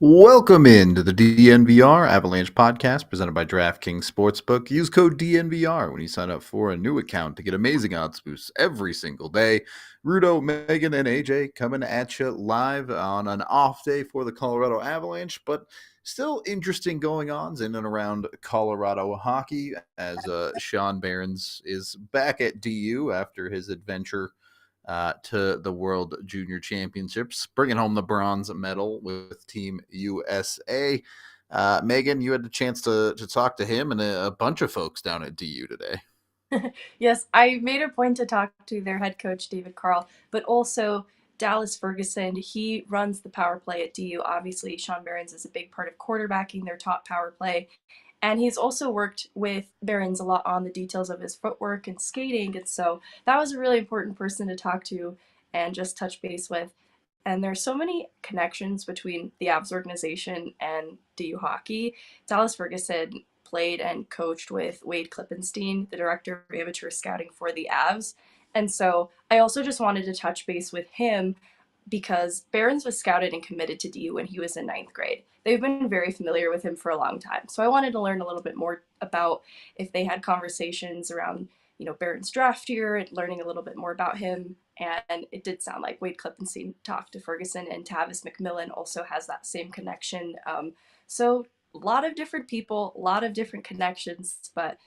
Welcome into the DNVR Avalanche podcast presented by DraftKings Sportsbook. Use code DNVR when you sign up for a new account to get amazing odds boosts every single day. Rudolph, Meghan, and AJ coming at you live on an off day for the Colorado Avalanche, but still interesting going-ons in and around Colorado hockey as Sean Behrens is back at DU after his adventure to the World Junior Championships, bringing home the bronze medal with Team USA. Meghan, you had a chance to talk to him and a bunch of folks down at DU today. Yes, I made a point to talk to their head coach, David Carl, but also Dallas Ferguson. He runs the power play at DU. Obviously, Sean Behrens is a big part of quarterbacking their top power play. And he's also worked with Behrens a lot on the details of his footwork and skating. And so that was a really important person to talk to and just touch base with. And there's so many connections between the Avs organization and DU hockey. Dallas Ferguson played and coached with Wade Klippenstein, the director of amateur scouting for the Avs. And so I also just wanted to touch base with him because Behrens was scouted and committed to DU when he was in ninth grade. They've been very familiar with him for a long time. So I wanted to learn a little bit more about if they had conversations around, Behrens' draft year and learning a little bit more about him. And it did sound like Wade Klippenstein talked to Ferguson, and Tavis McMillan also has that same connection. So a lot of different people, a lot of different connections, but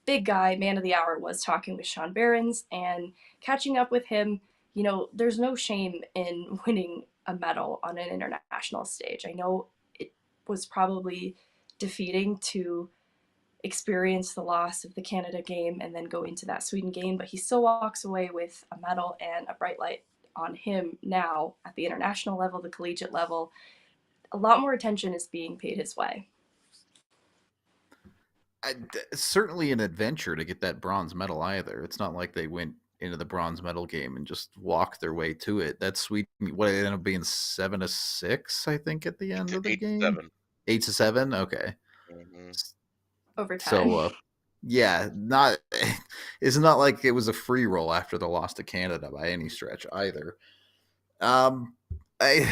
big guy, man of the hour, was talking with Sean Behrens and catching up with him. There's no shame in winning a medal on an international stage. I know it was probably defeating to experience the loss of the Canada game and then go into that Sweden game, but he still walks away with a medal and a bright light on him now at the international level, the collegiate level. A lot more attention is being paid his way. Certainly an adventure to get that bronze medal either. It's not like they went into the bronze medal game and just walked their way to it. That's sweet. What, it ended up being 7-6, I think, at the end of the Eight game. 7. 8-7. Okay. Mm-hmm. Overtime. So, yeah, not it's not like it was a free roll after the loss to Canada by any stretch either. Um, I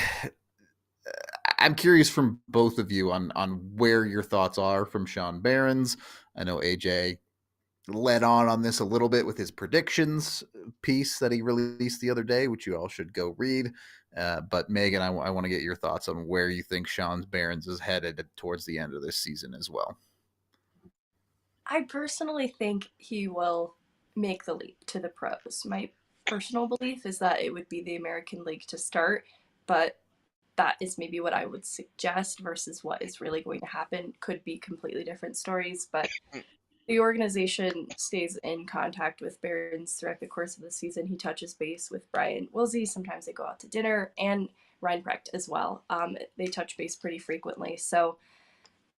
I'm curious from both of you on where your thoughts are from Sean Behrens. I know AJ led on this a little bit with his predictions piece that he released the other day, which you all should go read. But Meghan, I want to get your thoughts on where you think Sean Behrens is headed towards the end of this season as well. I personally think he will make the leap to the pros. My personal belief is that it would be the American League to start, but that is maybe what I would suggest versus what is really going to happen. Could be completely different stories, but the organization stays in contact with Behrens throughout the course of the season. He touches base with Brian Wilsey. Sometimes they go out to dinner, and Reinprecht as well. They touch base pretty frequently. So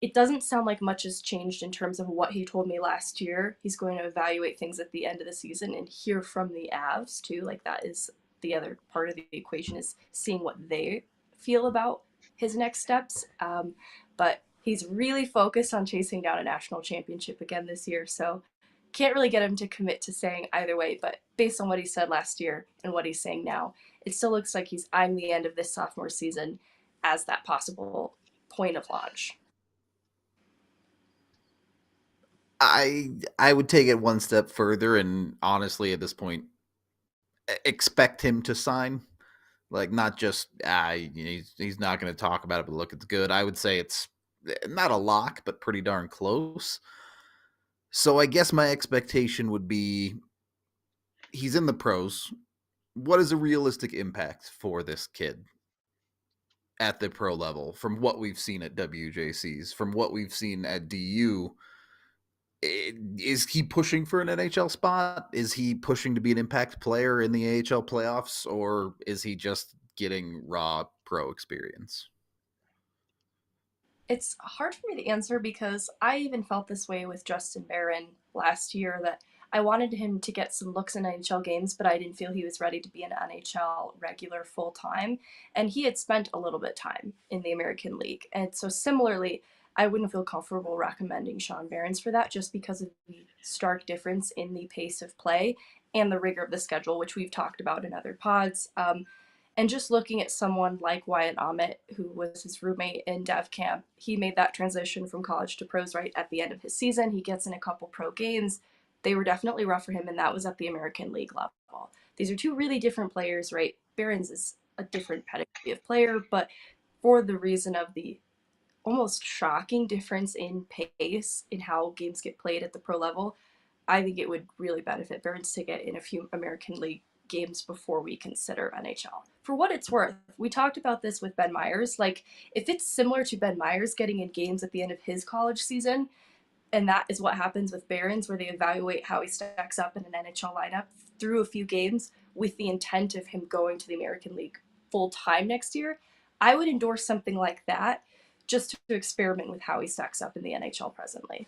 it doesn't sound like much has changed in terms of what he told me last year. He's going to evaluate things at the end of the season and hear from the Avs too. Like, that is the other part of the equation, is seeing what they feel about his next steps. But he's really focused on chasing down a national championship again this year. So can't really get him to commit to saying either way. But based on what he said last year and what he's saying now, it still looks like he's eyeing the end of this sophomore season as that possible point of launch. I would take it one step further and honestly at this point expect him to sign. Like, not just he's not going to talk about it, but look, it's good. I would say it's not a lock, but pretty darn close. So I guess my expectation would be he's in the pros. What is a realistic impact for this kid at the pro level from what we've seen at WJCs, from what we've seen at DU? Is he pushing for an NHL spot? Is he pushing to be an impact player in the AHL playoffs, or is he just getting raw pro experience? It's hard for me to answer because I even felt this way with Justin Barron last year, that I wanted him to get some looks in NHL games, but I didn't feel he was ready to be an NHL regular full time. And he had spent a little bit of time in the American League. And so similarly, I wouldn't feel comfortable recommending Sean Behrens for that, just because of the stark difference in the pace of play and the rigor of the schedule, which we've talked about in other pods. And just looking at someone like Wyatt Ahmet, who was his roommate in dev camp, he made that transition from college to pros right at the end of his season. He gets in a couple pro games. They were definitely rough for him, and that was at the American League level. These are two really different players, right? Behrens is a different pedigree of player, but for the reason of the almost shocking difference in pace in how games get played at the pro level, I think it would really benefit Behrens to get in a few American League games before we consider NHL. For what it's worth, we talked about this with Ben Myers. Like, if it's similar to Ben Myers getting in games at the end of his college season, and that is what happens with Behrens, where they evaluate how he stacks up in an NHL lineup through a few games with the intent of him going to the American League full time next year, I would endorse something like that just to experiment with how he stacks up in the NHL presently.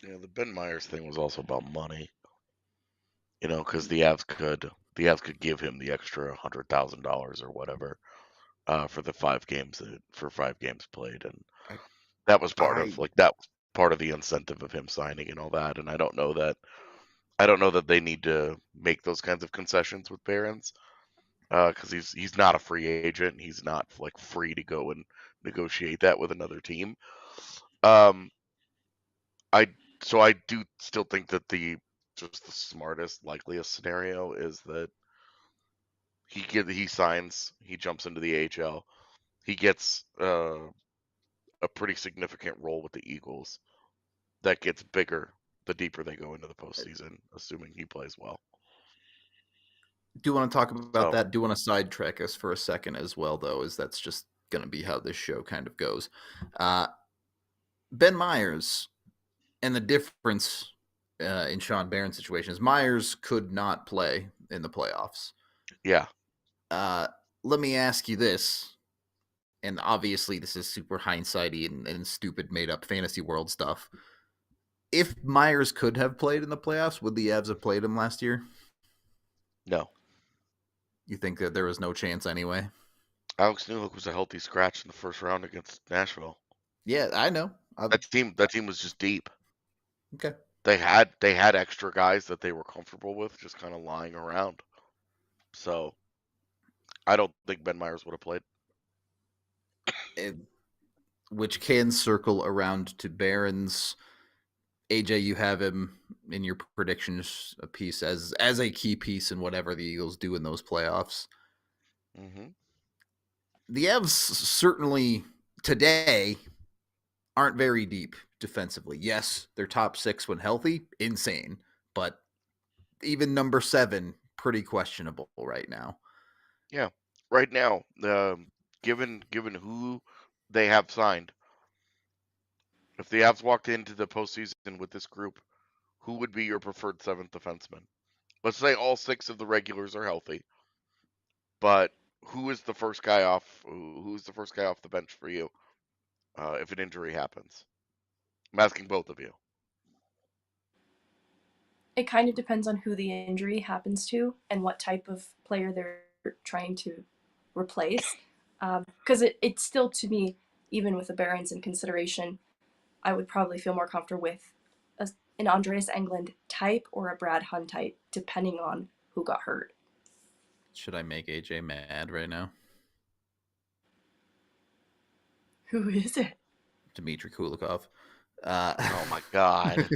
Yeah, the Ben Myers thing was also about money. Because the Avs could give him the extra $100,000 or whatever for the 5 games played, and I, that was part I of the incentive of him signing and all that. And I don't know that they need to make those kinds of concessions with Behrens, because he's not a free agent. He's not like free to go and negotiate that with another team. Um, I do still think that the smartest, likeliest scenario is that he signs, he jumps into the AHL, he gets a pretty significant role with the Eagles that gets bigger the deeper they go into the postseason, assuming he plays well. do want to talk about So that. Do want to sidetrack us for a second as well, though, as that's just going to be how this show kind of goes. Ben Myers and the difference in Sean Behrens' situation is Myers could not play in the playoffs. yeah, Let me ask you this, and obviously this is super hindsighty and stupid made up fantasy world stuff. If Myers could have played in the playoffs, would the Avs have played him last year? no. You think that there was no chance anyway? Alex Newhook was a healthy scratch in the first round against Nashville. Yeah, I know. That team was just deep. Okay. They had extra guys that they were comfortable with just kind of lying around. So I don't think Ben Myers would have played. Which can circle around to Behrens. AJ, you have him in your predictions a piece as a key piece in whatever the Eagles do in those playoffs. Mm-hmm. The Avs certainly today aren't very deep defensively. Yes, they're top 6 when healthy, insane, but even number 7, pretty questionable right now. Yeah, right now, given who they have signed, if the Avs walked into the postseason with this group, who would be your preferred 7th defenseman? Let's say all 6 of the regulars are healthy, but who is the first guy off? Who's the first guy off the bench for you if an injury happens? I'm asking both of you. It kind of depends on who the injury happens to and what type of player they're trying to replace. Because it's still, to me, even with the Barons in consideration, I would probably feel more comfortable with an Andreas Englund type or a Brad Hunt type, depending on who got hurt. Should I make AJ mad right now? Who is it? Dmitry Kulikov. Oh my God.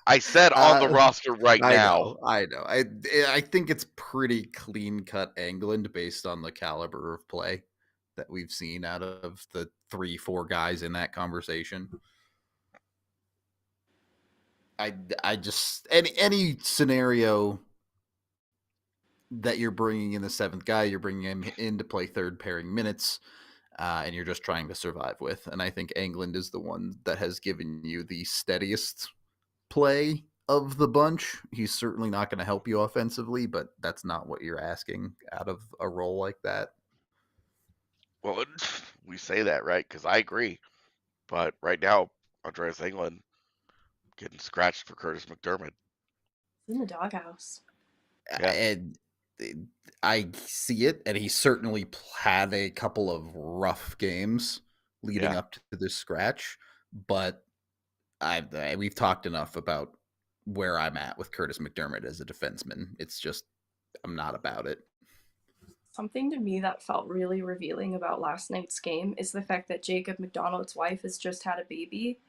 I said on the roster right now. I know. I think it's pretty clean cut England based on the caliber of play that we've seen out of the 3-4 guys in that conversation. I just any scenario that you're bringing in the 7th guy, you're bringing him in to play third pairing minutes, and you're just trying to survive with. And I think England is the one that has given you the steadiest play of the bunch. He's certainly not going to help you offensively, but that's not what you're asking out of a role like that. Well, we say that, right? Because I agree. But right now, Andreas Englund getting scratched for Curtis McDermott. In the doghouse. Yeah. And I see it, and he certainly had a couple of rough games leading up to this scratch, but we've talked enough about where I'm at with Curtis McDermott as a defenseman. It's just I'm not about it. Something to me that felt really revealing about last night's game is the fact that Jacob McDonald's wife has just had a baby.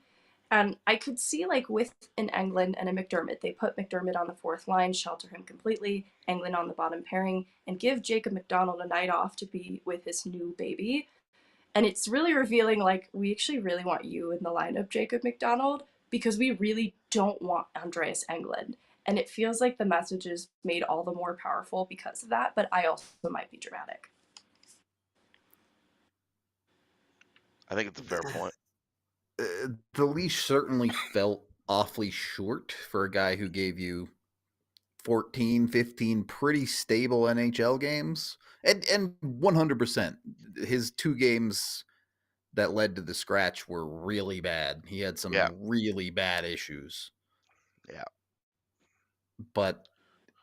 And I could see, like, with an Englund and a McDermott, they put McDermott on the fourth line, shelter him completely, Englund on the bottom pairing, and give Jacob McDonald a night off to be with his new baby. And it's really revealing, like, we actually really want you in the lineup, Jacob McDonald, because we really don't want Andreas Englund. And it feels like the message is made all the more powerful because of that, but I also might be dramatic. I think it's a fair point. The leash certainly felt awfully short for a guy who gave you 14, 15 pretty stable NHL games. And 100%, his 2 games that led to the scratch were really bad. He had some really bad issues. Yeah. But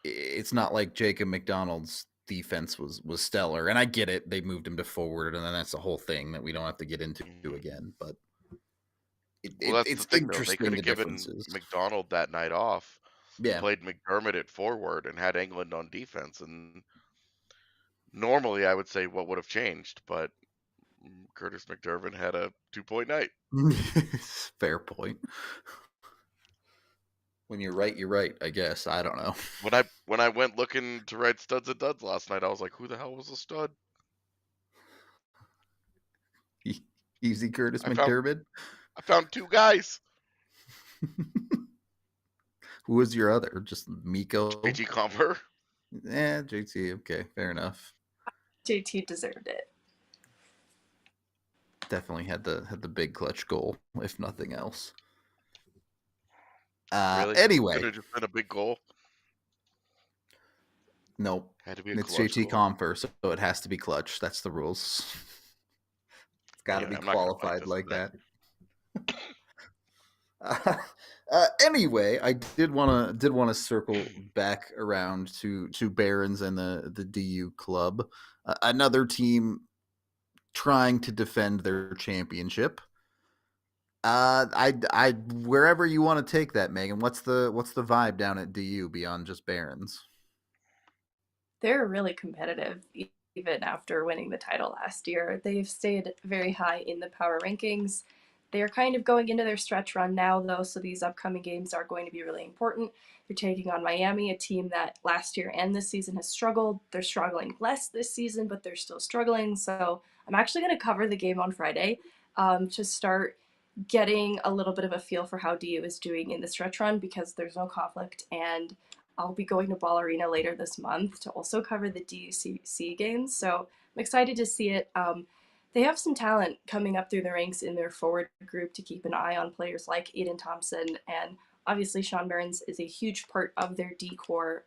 it's not like Jacob McDonald's defense was stellar. And I get it. They moved him to forward, and then that's the whole thing that we don't have to get into again. But that's it's the thing, though. interesting, They could the have given differences. McDonald that night off, Yeah. played McDermott at forward, and had Englund on defense. And normally I would say what would have changed, but Curtis McDermott had a 2-point night. Fair point. When you're right, I guess. I don't know. When I went looking to write studs and duds last night, I was like, who the hell was a stud? Easy Curtis McDermott? I found 2 guys. Who was your other? Just Miko? JT Compher. JT. Okay, fair enough. JT deserved it. Definitely had the big clutch goal, if nothing else. Really? Anyway, Could have just been a big goal. Nope. Had to be a It's clutch JT goal. Compher, so it has to be clutch. That's the rules. It's got to be qualified like that. Anyway, I did want to circle back around to Behrens and the DU club, another team trying to defend their championship. I wherever you want to take that, Megan. What's the vibe down at DU beyond just Behrens? They're really competitive, even after winning the title last year. They've stayed very high in the power rankings. They're kind of going into their stretch run now, though, so these upcoming games are going to be really important. They're taking on Miami, a team that last year and this season has struggled. They're struggling less this season, but they're still struggling. So I'm actually going to cover the game on Friday to start getting a little bit of a feel for how DU is doing in the stretch run, because there's no conflict, and I'll be going to Ball Arena later this month to also cover the DUCC games. So I'm excited to see it. They have some talent coming up through the ranks in their forward group to keep an eye on players like Aiden Thompson, and obviously Sean Behrens is a huge part of their D core.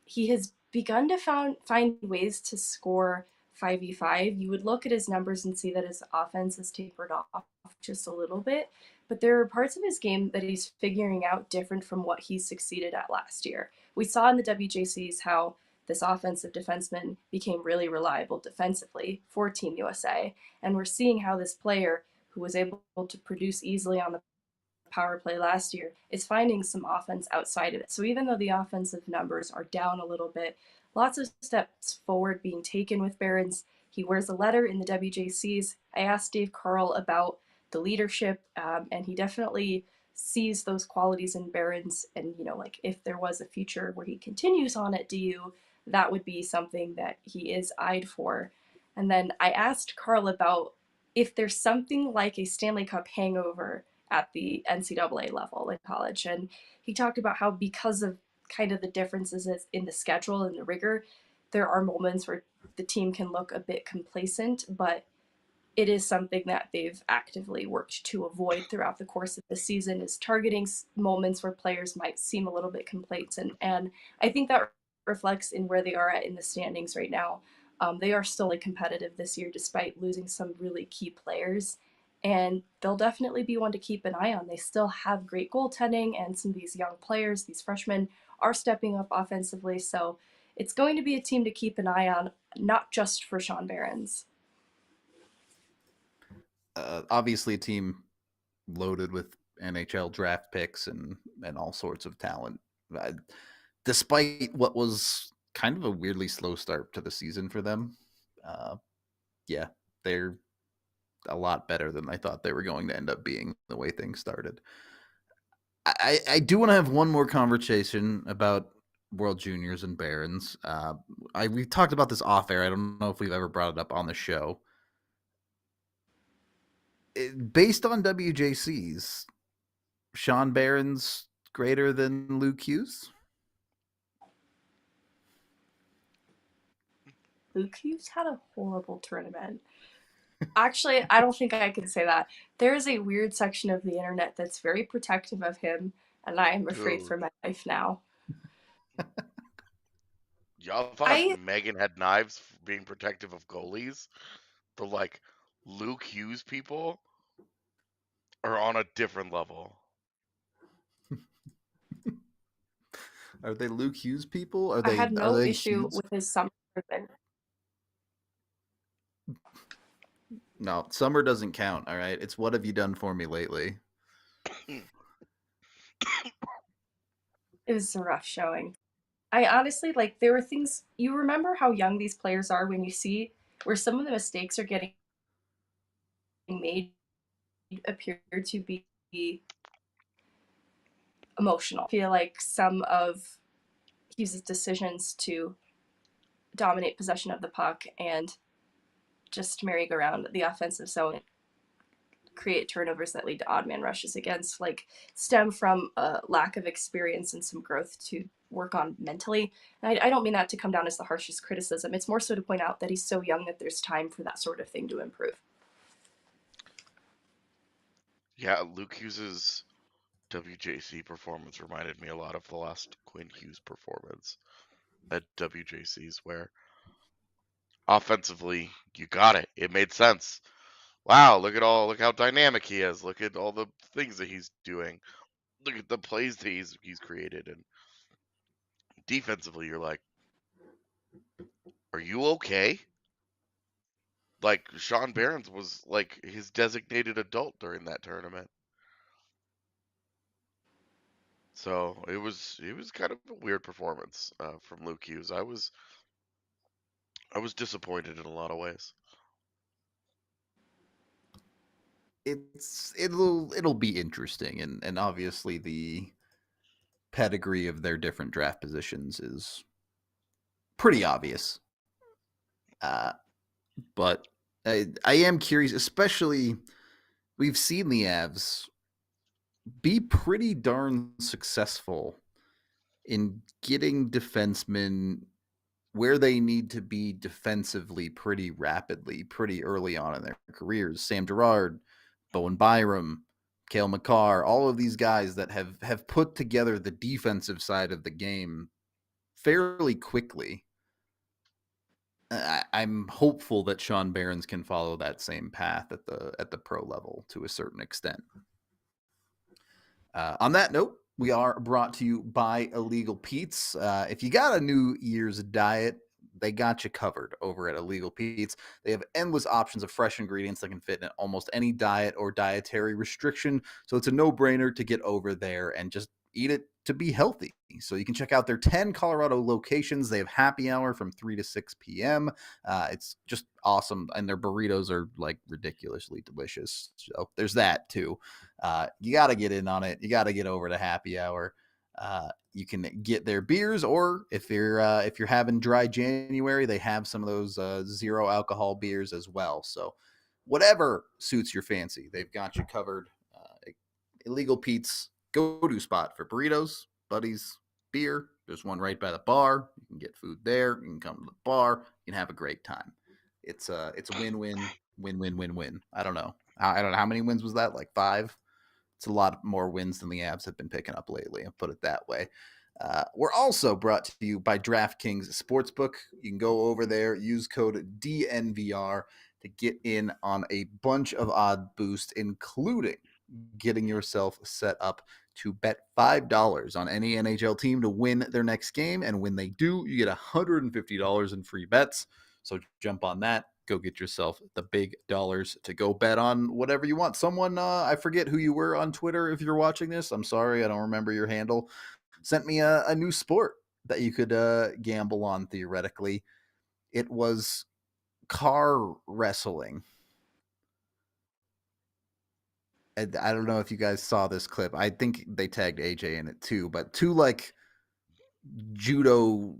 He has begun to find ways to score 5v5. You would look at his numbers and see that his offense has tapered off just a little bit, but there are parts of his game that he's figuring out different from what he succeeded at last year. We saw in the WJCs how this offensive defenseman became really reliable defensively for Team USA, and we're seeing how this player who was able to produce easily on the power play last year is finding some offense outside of it. So even though the offensive numbers are down a little bit, lots of steps forward being taken with Behrens. He wears a letter in the WJCs. I asked Dave Carl about the leadership, and he definitely sees those qualities in Behrens. And, you know, like if there was a future where he continues on at DU, that would be something that he is eyed for. And then I asked Carl about if there's something like a Stanley Cup hangover at the NCAA level in college. And he talked about how, because of kind of the differences in the schedule and the rigor, there are moments where the team can look a bit complacent, but it is something that they've actively worked to avoid throughout the course of the season, is targeting moments where players might seem a little bit complacent. And I think that reflects in where they are at in the standings right now. They are still competitive this year despite losing some really key players, and they'll definitely be one to keep an eye on. They still have great goaltending, and some of these young players, these freshmen, are stepping up offensively. So it's going to be a team to keep an eye on, not just for Sean Behrens. Obviously, a team loaded with NHL draft picks and all sorts of talent. Despite what was kind of a weirdly slow start to the season for them. Yeah, they're a lot better than I thought they were going to end up being the way things started. I do want to have one more conversation about World Juniors and Barons. We talked about this off air. I don't know if we've ever brought it up on the show. Based on WJCs, Sean Behrens greater than Luke Hughes? Luke Hughes had a horrible tournament. Actually, I don't think I can say that. There is a weird section of the internet that's very protective of him, and I am afraid Dude. for my life now. Y'all thought Meghan had knives being protective of goalies? The like Luke Hughes people are on a different level. Are they Luke Hughes people? Are I they? had no are they issue Hughes? with his summer tournament. No, summer doesn't count. All right, it's what have you done for me lately? It was a rough showing. I honestly, like, there were things, you remember how young these players are when you see where some of the mistakes are getting made appear to be emotional. I feel like some of Hughes' decisions to dominate possession of the puck and just merry-go-round the offensive zone, create turnovers that lead to odd man rushes against, like, stem from a lack of experience and some growth to work on mentally. And I don't mean that to come down as the harshest criticism. It's more so to point out that he's so young that there's time for that sort of thing to improve. Yeah, Luke Hughes' WJC performance reminded me a lot of the last Quinn Hughes performance at WJCs, where offensively you got it. It made sense. Wow, look how dynamic he is. Look at all the things that he's doing. Look at the plays that he's created. And defensively, you're like, are you okay? Like Sean Behrens was like his designated adult during that tournament. So it was kind of a weird performance from Luke Hughes. I was disappointed in a lot of ways. It'll be interesting, and obviously the pedigree of their different draft positions is pretty obvious. But I am curious, especially we've seen the Avs be pretty darn successful in getting defensemen where they need to be defensively pretty rapidly, pretty early on in their careers. Sam Girard, Bowen Byram, Cale Makar, all of these guys that have put together the defensive side of the game fairly quickly. I'm hopeful that Sean Behrens can follow that same path at the pro level to a certain extent. On that note, we are brought to you by Illegal Pete's. If you got a New Year's diet, they got you covered over at Illegal Pete's. They have endless options of fresh ingredients that can fit in almost any diet or dietary restriction. So it's a no-brainer to get over there and just eat it to be healthy. So you can check out their 10 Colorado locations. They have happy hour from 3 to 6 p.m. It's just awesome. And their burritos are like ridiculously delicious. So there's that too. You got to get in on it. You got to get over to happy hour. You can get their beers, or if you're having dry January, they have some of those zero alcohol beers as well. So whatever suits your fancy, they've got you covered. Illegal Pete's go-to spot for burritos, buddies, beer. There's one right by the bar. You can get food there. You can come to the bar. You can have a great time. It's a win-win, win-win-win-win. I don't know how many wins was that? Like 5. It's a lot more wins than the Avs have been picking up lately. I'll put it that way. We're also brought to you by DraftKings Sportsbook. You can go over there, use code DNVR to get in on a bunch of odd boosts, including getting yourself set up to bet $5 on any NHL team to win their next game. And when they do, you get $150 in free bets. So jump on that. Go get yourself the big dollars to go bet on whatever you want. Someone, I forget who you were on Twitter if you're watching this. I'm sorry, I don't remember your handle. Sent me a new sport. that you could gamble on theoretically. It was car wrestling. And I don't know if you guys saw this clip. I think they tagged AJ in it too, but two like judo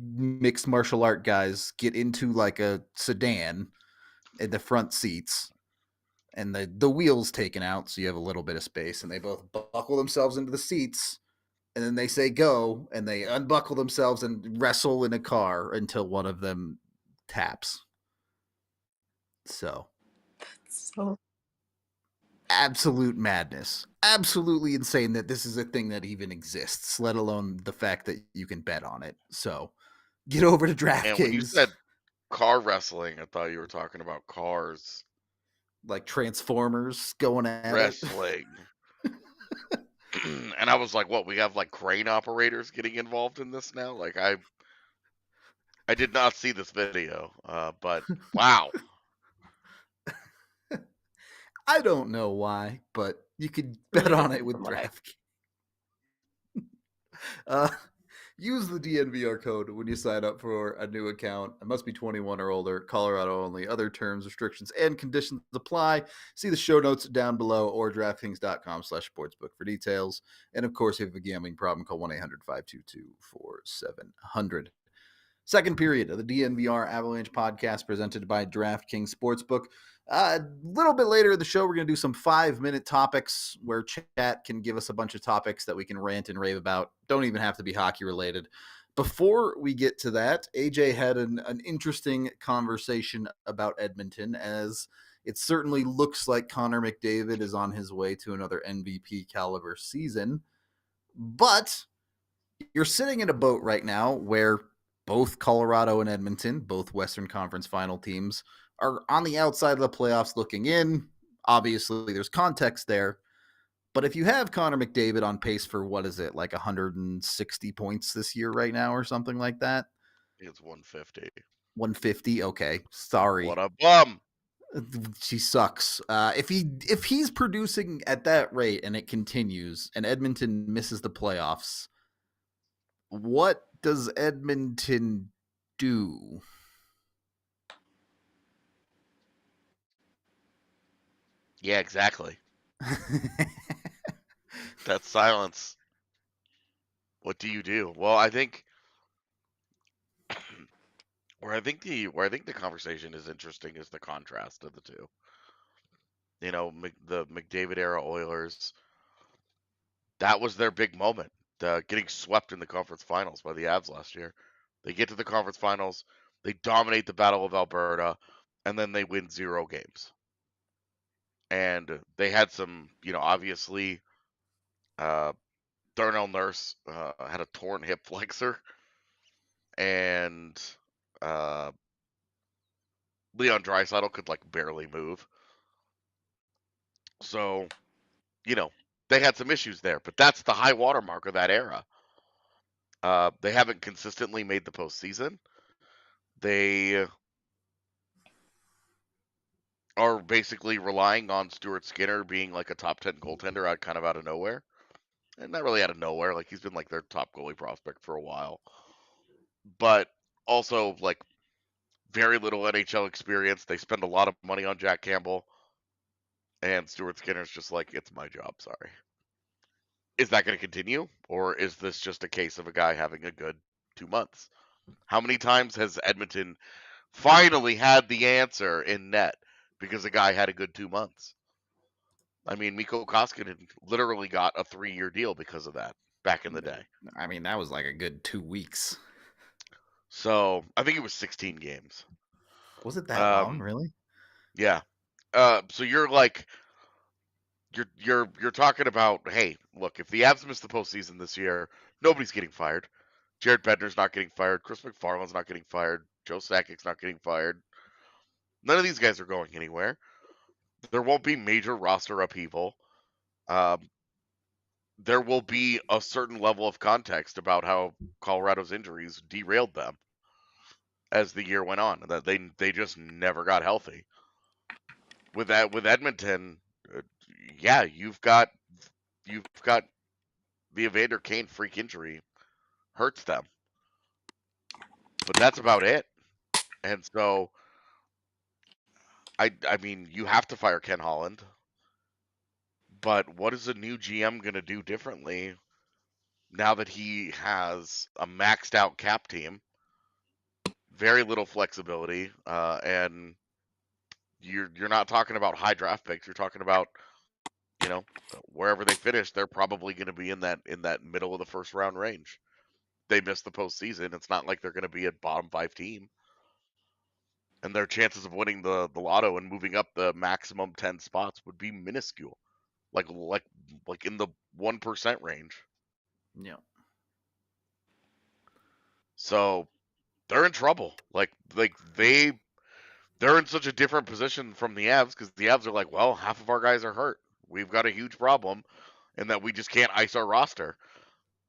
mixed martial art guys get into like a sedan in the front seats and the wheels taken out so you have a little bit of space, and they both buckle themselves into the seats, and then they say go, and they unbuckle themselves and wrestle in a car until one of them taps. So absolute madness. Absolutely insane that this is a thing that even exists, let alone the fact that you can bet on it. So get over to DraftKings. And when you said car wrestling, I thought you were talking about cars. Like Transformers going at wrestling. And I was like, what, we have like crane operators getting involved in this now? Like I did not see this video, but wow. I don't know why, but you could bet on it with DraftKings. Use the DNVR code when you sign up for a new account. It must be 21 or older, Colorado only. Other terms, restrictions, and conditions apply. See the show notes down below or DraftKings.com/sportsbook for details. And of course, if you have a gambling problem, call 1-800-522-4700. Second period of the DNVR Avalanche podcast presented by DraftKings Sportsbook. A little bit later in the show, we're going to do some 5-minute topics where chat can give us a bunch of topics that we can rant and rave about. Don't even have to be hockey related. Before we get to that, AJ had an interesting conversation about Edmonton, as it certainly looks like Connor McDavid is on his way to another MVP caliber season. But you're sitting in a boat right now where both Colorado and Edmonton, both Western Conference final teams, are on the outside of the playoffs looking in. Obviously, there's context there. But if you have Connor McDavid on pace for, what is it, like 160 points this year right now or something like that? It's 150. 150? Okay. Sorry. What a bum. She sucks. If he's producing at that rate and it continues and Edmonton misses the playoffs, what does Edmonton do? Yeah, exactly. That's silence. What do you do? Well, I think where I think the conversation is interesting is the contrast of the two. You know, the McDavid era Oilers, that was their big moment, getting swept in the conference finals by the Avs last year. They get to the conference finals, they dominate the Battle of Alberta, and then they win 0 games. And they had some, obviously, Darnell Nurse had a torn hip flexor, and Leon Draisaitl could like barely move. So, they had some issues there, but that's the high watermark of that era. They haven't consistently made the postseason. They are basically relying on Stuart Skinner being like a top 10 goaltender out of nowhere. And not really out of nowhere. Like, he's been like their top goalie prospect for a while. But also, like, very little NHL experience. They spend a lot of money on Jack Campbell. And Stuart Skinner's just like, it's my job, sorry. Is that going to continue? Or is this just a case of a guy having a good 2 months? How many times has Edmonton finally had the answer in net because a guy had a good 2 months? I mean, Mikko Koskinen literally got a 3-year deal because of that back in the day. I mean, that was like a good 2 weeks. So I think it was 16 games. Was it that long, really? Yeah. So you're like, you're talking about, hey, look, if the Avs miss the postseason this year, nobody's getting fired. Jared Bednar's not getting fired. Chris McFarland's not getting fired. Joe Sakic's not getting fired. None of these guys are going anywhere. There won't be major roster upheaval. There will be a certain level of context about how Colorado's injuries derailed them as the year went on, that they just never got healthy. With Edmonton, yeah, you've got the Evander Kane freak injury hurts them. But that's about it. And so, I mean, you have to fire Ken Holland. But what is a new GM going to do differently now that he has a maxed out cap team, very little flexibility, and you're not talking about high draft picks. You're talking about, you know, wherever they finish, they're probably going to be in that middle of the first round range. They miss the postseason. It's not like they're going to be a bottom 5 team, and their chances of winning the lotto and moving up the maximum 10 spots would be minuscule, like in the 1% range. Yeah. So they're in trouble. Like they're in such a different position from the Avs, because the Avs are like, well, half of our guys are hurt. We've got a huge problem, and that we just can't ice our roster.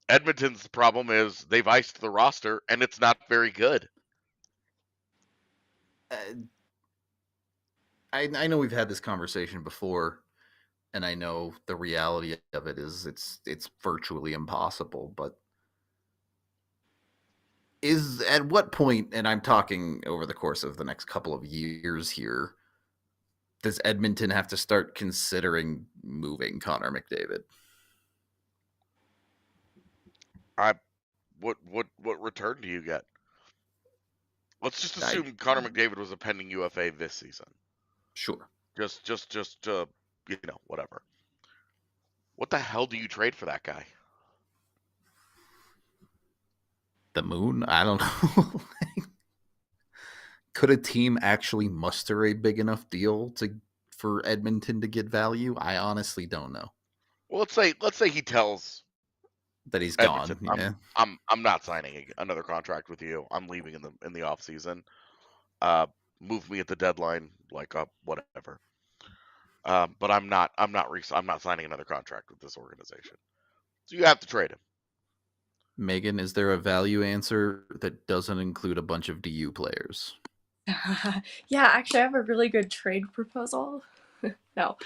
Edmonton's problem is they've iced the roster, and it's not very good. I know we've had this conversation before, and I know the reality of it is it's virtually impossible. But is at what point, and I'm talking over the course of the next couple of years here, does Edmonton have to start considering moving Connor McDavid? What return do you get? Let's just assume Connor McDavid was a pending UFA this season. Sure. Just whatever. What the hell do you trade for that guy? The moon? I don't know. Could a team actually muster a big enough deal for Edmonton to get value? I honestly don't know. Well, let's say he tells that he's Edmonton, gone. Yeah. I'm not signing another contract with you. I'm leaving in the off season. Move me at the deadline, like whatever. But I'm not signing another contract with this organization. So you have to trade him. Megan, is there a value answer that doesn't include a bunch of DU players? Yeah, actually, I have a really good trade proposal. No.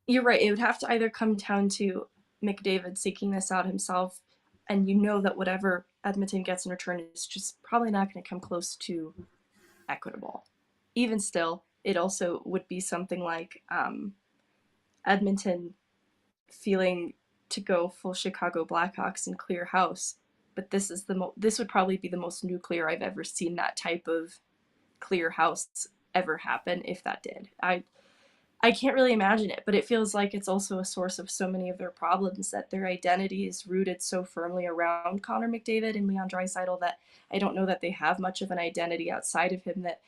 You're right. It would have to either come down to McDavid seeking this out himself, and you know that whatever Edmonton gets in return is just probably not going to come close to equitable. Even still, it also would be something like Edmonton feeling to go full Chicago Blackhawks and clear house. But this would probably be the most nuclear I've ever seen that type of clear house ever happen, if that did. I can't really imagine it, but it feels like it's also a source of so many of their problems, that their identity is rooted so firmly around Connor McDavid and Leon Draisaitl that I don't know that they have much of an identity outside of him, that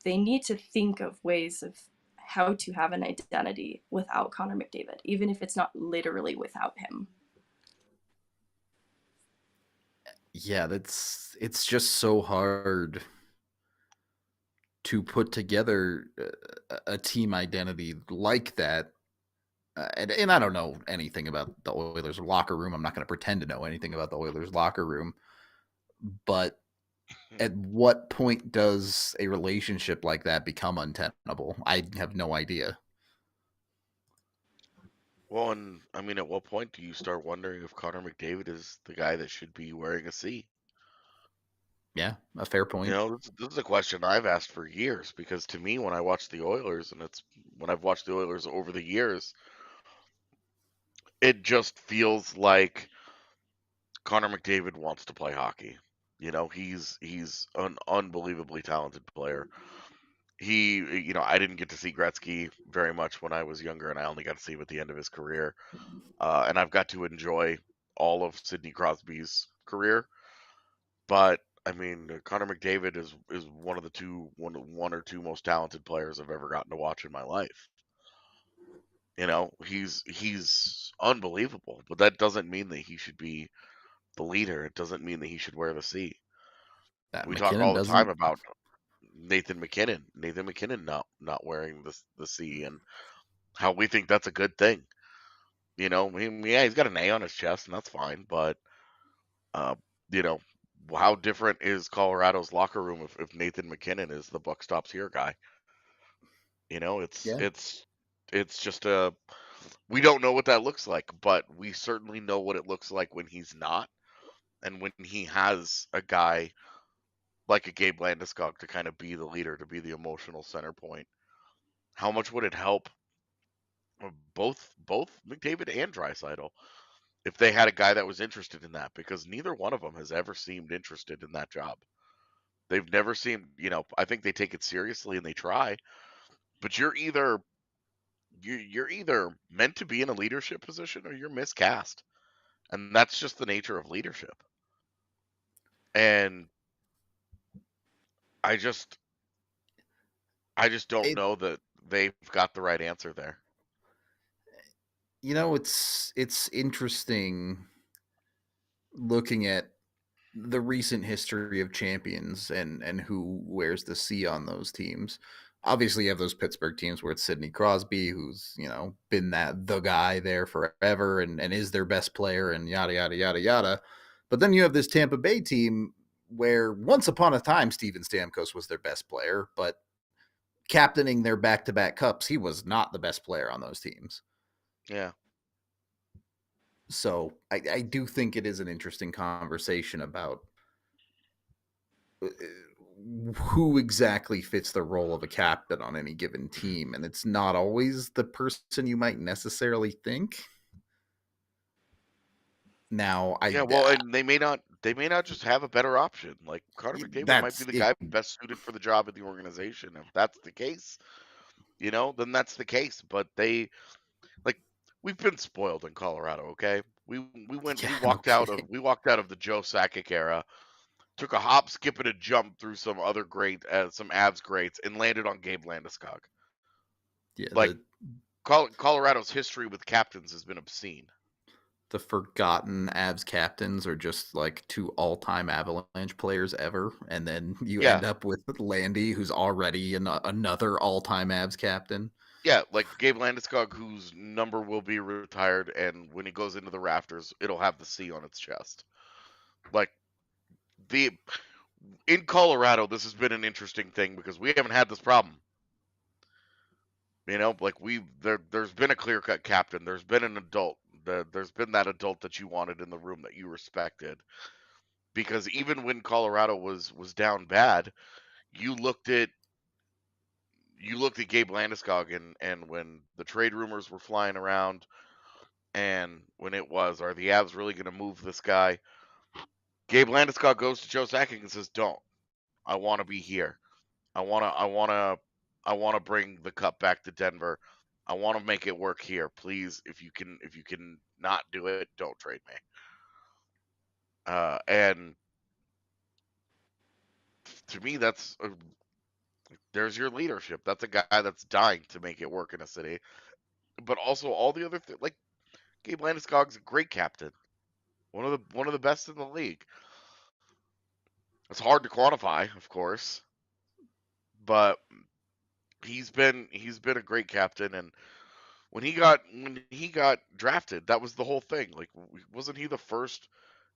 they need to think of ways of how to have an identity without Connor McDavid, even if it's not literally without him. Yeah, it's just so hard to put together a team identity like that. And I don't know anything about the Oilers locker room. I'm not going to pretend to know anything about the Oilers locker room. But at what point does a relationship like that become untenable? I have no idea. Well, and I mean, at what point do you start wondering if Connor McDavid is the guy that should be wearing a C? Yeah, a fair point. You know, this is a question I've asked for years, because to me, when I watch the Oilers, and when I've watched the Oilers over the years, it just feels like Connor McDavid wants to play hockey. You know, he's an unbelievably talented player. I didn't get to see Gretzky very much when I was younger, and I only got to see him at the end of his career. And I've got to enjoy all of Sidney Crosby's career. But I mean, Connor McDavid is one of the one or two most talented players I've ever gotten to watch in my life. You know, he's unbelievable, but that doesn't mean that he should be the leader. It doesn't mean that he should wear the C. We talk all the time about Nathan McKinnon. Nathan McKinnon not wearing the C, and how we think that's a good thing. You know, yeah, he's got an A on his chest, and that's fine. But you know, how different is Colorado's locker room if Nathan McKinnon is the buck stops here guy? You know, it's just we don't know what that looks like, but we certainly know what it looks like when he's not, and when he has a guy like a Gabe Landeskog to kind of be the leader, to be the emotional center point. How much would it help both McDavid and Draisaitl if they had a guy that was interested in that? Because neither one of them has ever seemed interested in that job. They've never seemed, I think they take it seriously and they try, but you're either meant to be in a leadership position or you're miscast. And that's just the nature of leadership. And I just don't know that they've got the right answer there. It's interesting looking at the recent history of champions and who wears the C on those teams. Obviously, you have those Pittsburgh teams where it's Sidney Crosby, who's been the guy there forever and is their best player and yada yada yada yada. But then you have this Tampa Bay team where once upon a time Steven Stamkos was their best player, but captaining their back-to-back cups, he was not the best player on those teams. Yeah. So I do think it is an interesting conversation about who exactly fits the role of a captain on any given team, and it's not always the person you might necessarily think. Now, and they may not just have a better option. Like Connor McDavid might be the guy best suited for the job in the organization. If that's the case, then that's the case. But we've been spoiled in Colorado. Okay, we walked out of the Joe Sakic era, took a hop, skip, and a jump through some other some Avs greats, and landed on Gabe Landeskog. Yeah, Colorado's history with captains has been obscene. The forgotten Avs captains are just like two all-time Avalanche players ever, and then you end up with Landy, who's already another all-time Avs captain. Yeah, like Gabe Landeskog, whose number will be retired, and when he goes into the rafters, it'll have the C on its chest. Like in Colorado, this has been an interesting thing because we haven't had this problem. There's been a clear-cut captain. There's been an adult. There's been that adult that you wanted in the room that you respected. Because even when Colorado was down bad, you looked at Gabe Landeskog and when the trade rumors were flying around, and when it was, are the Avs really going to move this guy? Gabe Landeskog goes to Joe Sakic and says, "Don't. I want to be here. I want to bring the cup back to Denver. I want to make it work here. Please, if you can not do it, don't trade me." And to me, there's your leadership. That's a guy that's dying to make it work in a city. But also all the other things, like Gabe Landeskog's a great captain, one of the best in the league. It's hard to quantify, of course, but he's been a great captain. And when he got drafted, that was the whole thing. Like, wasn't he the first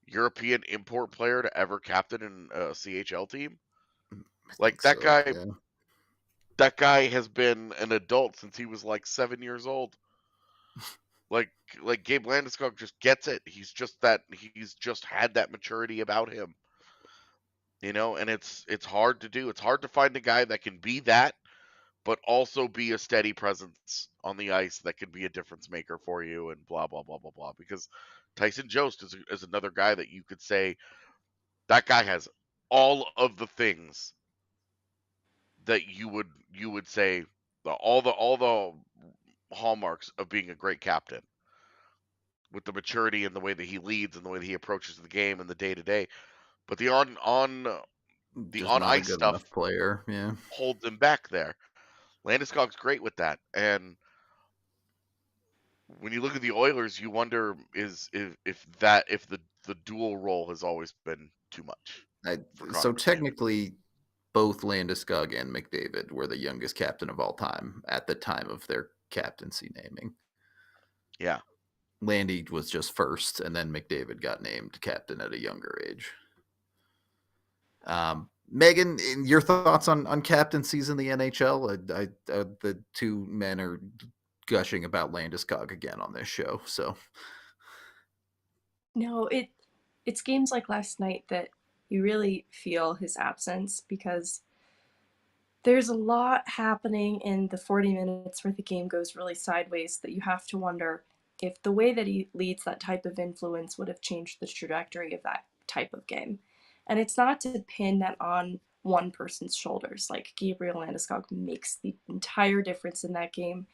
European import player to ever captain in a CHL team? Like that guy. Yeah. That guy has been an adult since he was like 7 years old. Like Gabe Landeskog just gets it. He's just had that maturity about him. And it's hard to do. It's hard to find a guy that can be that, but also be a steady presence on the ice that can be a difference maker for you and blah, blah, blah, blah, blah. Because Tyson Jost is another guy that you could say that guy has all of the things that you would say all the hallmarks of being a great captain, with the maturity and the way that he leads and the way that he approaches the game and the day-to-day. But the on ice stuff player, yeah, holds him back there. Landeskog's great with that. And when you look at the Oilers, you wonder if the dual role has always been too much. So technically, both Landeskog and McDavid were the youngest captain of all time at the time of their captaincy naming. Yeah. Landy was just first, and then McDavid got named captain at a younger age. Megan, your thoughts on captaincies in the NHL? The two men are gushing about Landeskog again on this show. So No, it's games like last night that you really feel his absence, because there's a lot happening in the 40 minutes where the game goes really sideways that you have to wonder if the way that he leads that type of influence would have changed the trajectory of that type of game. And it's not to pin that on one person's shoulders. Like, Gabriel Landeskog makes the entire difference in that game.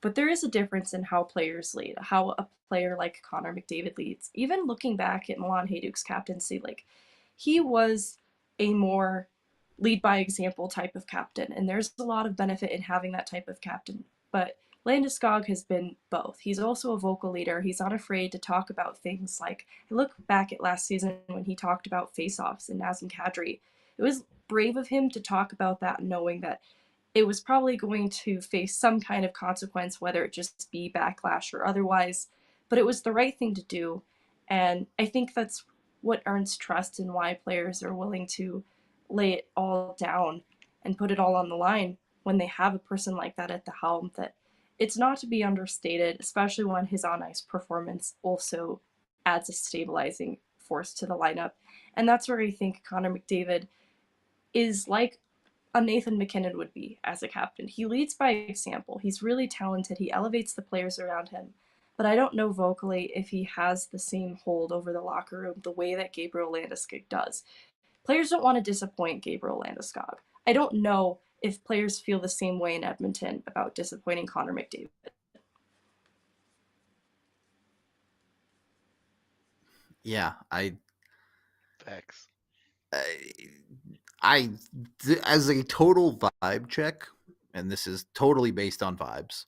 But there is a difference in how players lead, how a player like Connor McDavid leads. Even looking back at Milan Hajduk's captaincy, like, he was a more lead by example type of captain, and there's a lot of benefit in having that type of captain. But Landeskog has been both. He's also a vocal leader. He's not afraid to talk about things like, I look back at last season when he talked about face-offs and Nazem Kadri. It was brave of him to talk about that, knowing that it was probably going to face some kind of consequence, whether it just be backlash or otherwise. But it was the right thing to do. And I think that's what earns trust and why players are willing to lay it all down and put it all on the line when they have a person like that at the helm. That it's not to be understated, especially when his on ice performance also adds a stabilizing force to the lineup. And that's where I think Connor McDavid is like a Nathan MacKinnon would be as a captain. He leads by example. He's really talented. He elevates the players around him. But I don't know vocally if he has the same hold over the locker room the way that Gabriel Landeskog does. Players don't want to disappoint Gabriel Landeskog. I don't know if players feel the same way in Edmonton about disappointing Connor McDavid. yeah, Facts. I as a total vibe check, and this is totally based on vibes,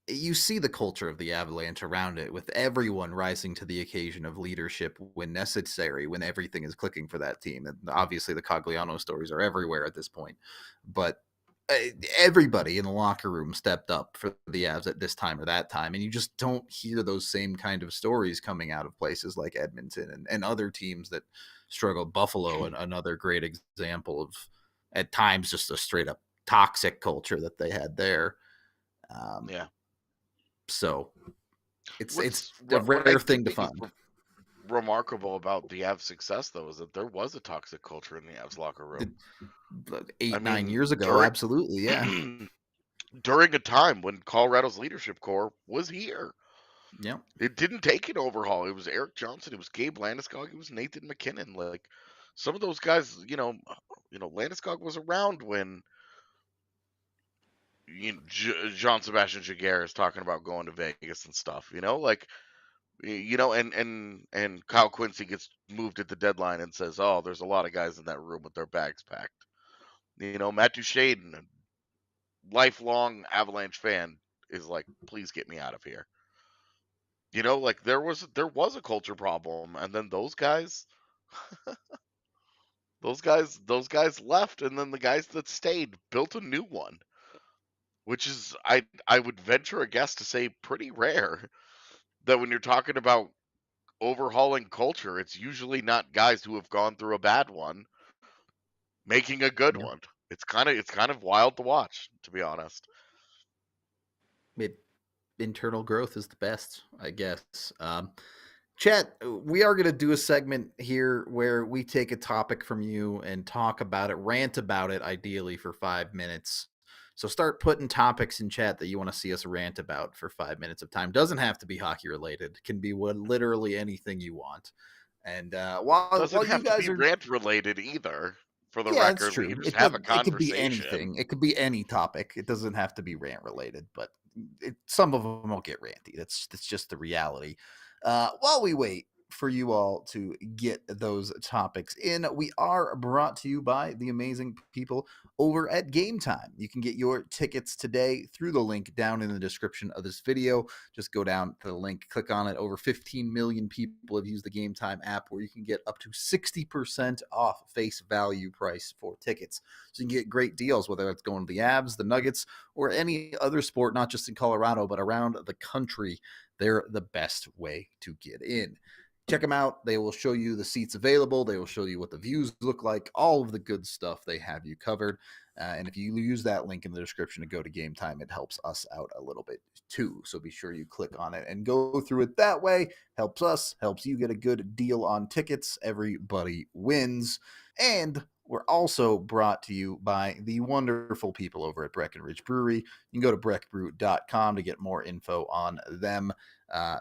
you see the culture of the Avalanche around it, with everyone rising to the occasion of leadership when necessary, when everything is clicking for that team. And obviously the Cogliano stories are everywhere at this point, but everybody in the locker room stepped up for the Avs at this time or that time, and you just don't hear those same kind of stories coming out of places like Edmonton and other teams that struggle. Buffalo, and another great example of, at times, just a straight up toxic culture that they had there. Yeah. So it's a what I rare thing think to is find. remarkable about the Avs' success, though, is that there was a toxic culture in the Avs locker room. 8-9 years ago, absolutely, yeah. During a time when Colorado's leadership core was here. Yeah. It didn't take an overhaul. It was Eric Johnson. It was Gabe Landeskog. It was Nathan MacKinnon. Like, some of those guys, Landeskog was around when Jean Sebastian Jaguar is talking about going to Vegas and stuff. And Kyle Quincy gets moved at the deadline and says, "Oh, there's a lot of guys in that room with their bags packed." Matt Duchene, lifelong Avalanche fan, is like, "Please get me out of here." Like, there was a culture problem, and then those guys left, and then the guys that stayed built a new one, which is, I would venture a guess to say, pretty rare. That when you're talking about overhauling culture, it's usually not guys who have gone through a bad one making a good Yeah. one. It's kind of wild to watch, to be honest. Internal growth is the best, I guess. Chat, we are going to do a segment here where we take a topic from you and talk about it, rant about it, ideally for 5 minutes. So start putting topics in chat that you want to see us rant about for 5 minutes of time. Doesn't have to be hockey related. It can be literally anything you want. And while Doesn't you have to guys be are, rant related either. For the yeah, it's record, we true. can just have a It could be conversation. anything. It could be any topic. It doesn't have to be rant related, but some of them will get ranty. That's just the reality. While we wait for you all to get those topics in, we are brought to you by the amazing people over at Game Time. You can get your tickets today through the link down in the description of this video. Just go down to the link, click on it. Over 15 million people have used the Game Time app, where you can get up to 60% off face value price for tickets. So you can get great deals, whether it's going to the Avs, the Nuggets, or any other sport, not just in Colorado, but around the country. They're the best way to get in. check them out. They will show you the seats available. They will show you what the views look like, all of the good stuff. They have you covered. And if you use that link in the description to go to Game Time, it helps us out a little bit too. So be sure you click on it and go through it that way. Helps us, helps you get a good deal on tickets. Everybody wins. And we're also brought to you by the wonderful people over at Breckenridge Brewery. You can go to breckbrew.com to get more info on them.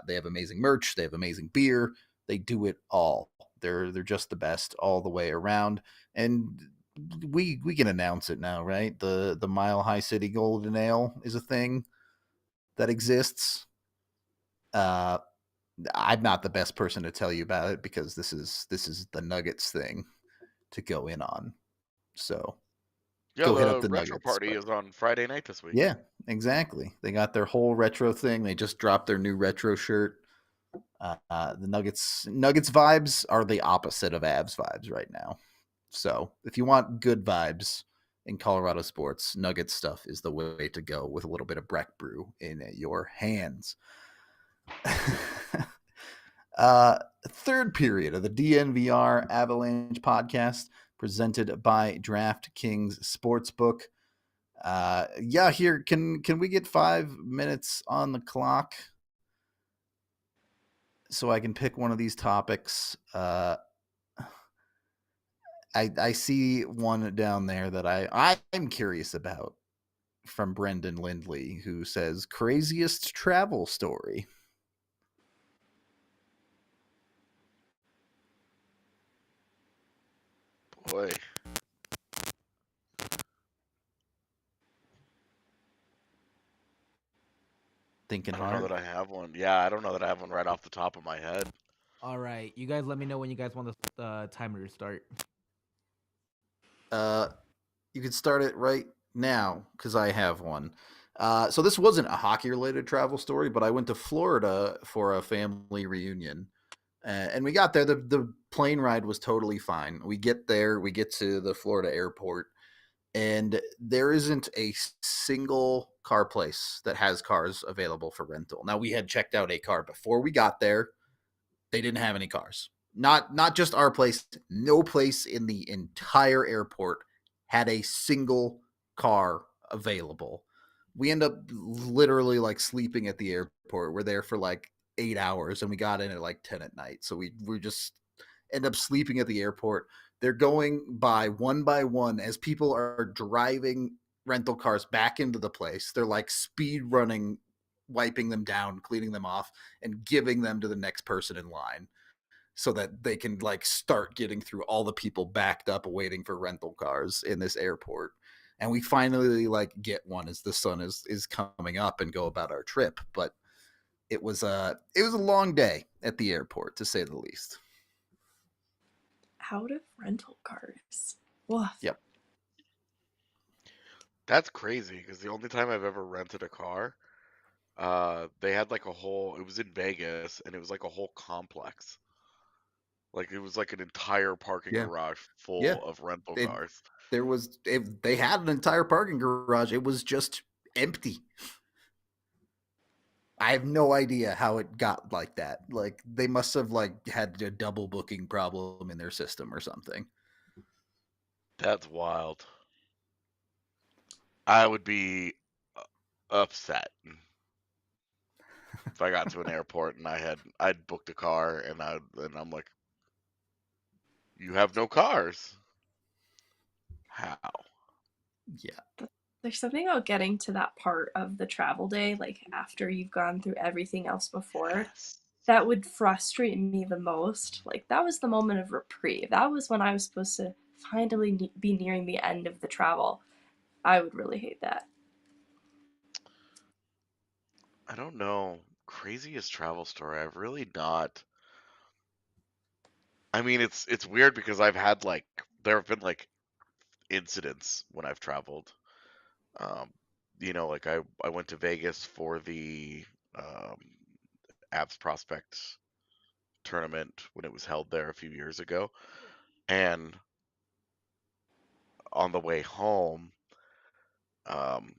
They have amazing merch. They have amazing beer. They do it all. They're just the best all the way around. And we can announce it now, right? The Mile High City Golden Ale is a thing that exists. I'm not the best person to tell you about it because this is the Nuggets thing to go in on. So Yeah, go hit the up the retro Nuggets. party is on Friday night this week. Yeah, exactly. They got their whole retro thing. They just dropped their new retro shirt. The Nuggets vibes are the opposite of Avs vibes right now. So if you want good vibes in Colorado sports, Nuggets stuff is the way to go with a little bit of Breck Brew in your hands. Third period of the DNVR Avalanche podcast presented by DraftKings Sportsbook. Here, can we get 5 minutes on the clock so I can pick one of these topics? I see one down there that I'm curious about from Brendan Lindley, who says craziest travel story. Boy. Thinking I don't hard. know that I have one. Yeah, I don't know that I have one right off the top of my head. All right, you guys let me know when you guys want the timer to start. You can start it right now because I have one. So this wasn't a hockey-related travel story, but I went to Florida for a family reunion. And we got there. The plane ride was totally fine. We get there. We get to the Florida airport. And there isn't a single car place that has cars available for rental. Now, we had checked out a car before we got there. They didn't have any cars. Not just our place. No place in the entire airport had a single car available. We end up literally like sleeping at the airport. We're there for like 8 hours and we got in at like 10 at night. So we just end up sleeping at the airport. They're going by one as people are driving rental cars back into the place. They're like speed running, wiping them down, cleaning them off, and giving them to the next person in line so that they can like start getting through all the people backed up waiting for rental cars in this airport. And we finally like get one as the sun is coming up and go about our trip. But it was a long day at the airport, to say the least. Out of rental cars. Woof. Yep. That's crazy because the only time I've ever rented a car, they had like it was in Vegas and it was like a whole complex. Like it was like an entire parking garage full of rental cars. They had an entire parking garage. It was just empty. I have no idea how it got like that. Like they must have like had a double booking problem in their system or something. That's wild. I would be upset if I got to an airport and I'd booked a car and I'm like, you have no cars. How? Yeah. There's something about getting to that part of the travel day, like after you've gone through everything else before, that would frustrate me the most. Like that was the moment of reprieve. That was when I was supposed to finally be nearing the end of the travel. I would really hate that. I don't know. Craziest travel story. I've really not. I mean, it's weird because there have been like incidents when I've traveled. Like I went to Vegas for the Abs Prospect tournament when it was held there a few years ago, and on the way home, um,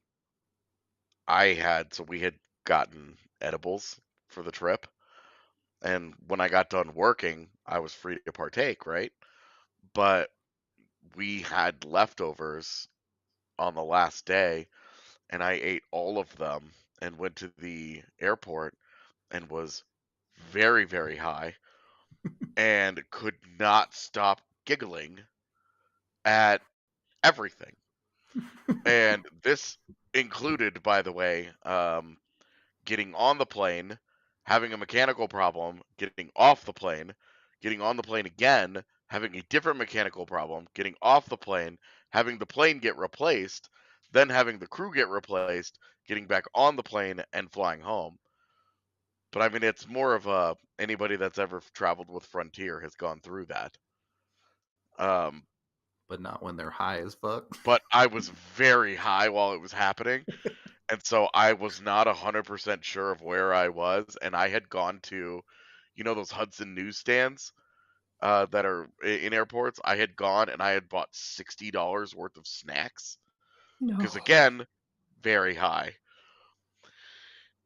we had gotten edibles for the trip, And when I got done working, I was free to partake, right? But we had leftovers on the last day, and I ate all of them and went to the airport and was very, very high and could not stop giggling at everything. And this included, by the way, getting on the plane, having a mechanical problem, getting off the plane, getting on the plane again, having a different mechanical problem, getting off the plane, having the plane get replaced, then having the crew get replaced, getting back on the plane and flying home. But I mean, it's more of a anybody that's ever traveled with Frontier has gone through that. Um, But not when they're high as fuck. but I was very high while it was happening. And so I was not 100% sure of where I was, and I had gone to, those Hudson newsstands that are in airports. I had gone and I had bought $60 worth of snacks No. because again, very high.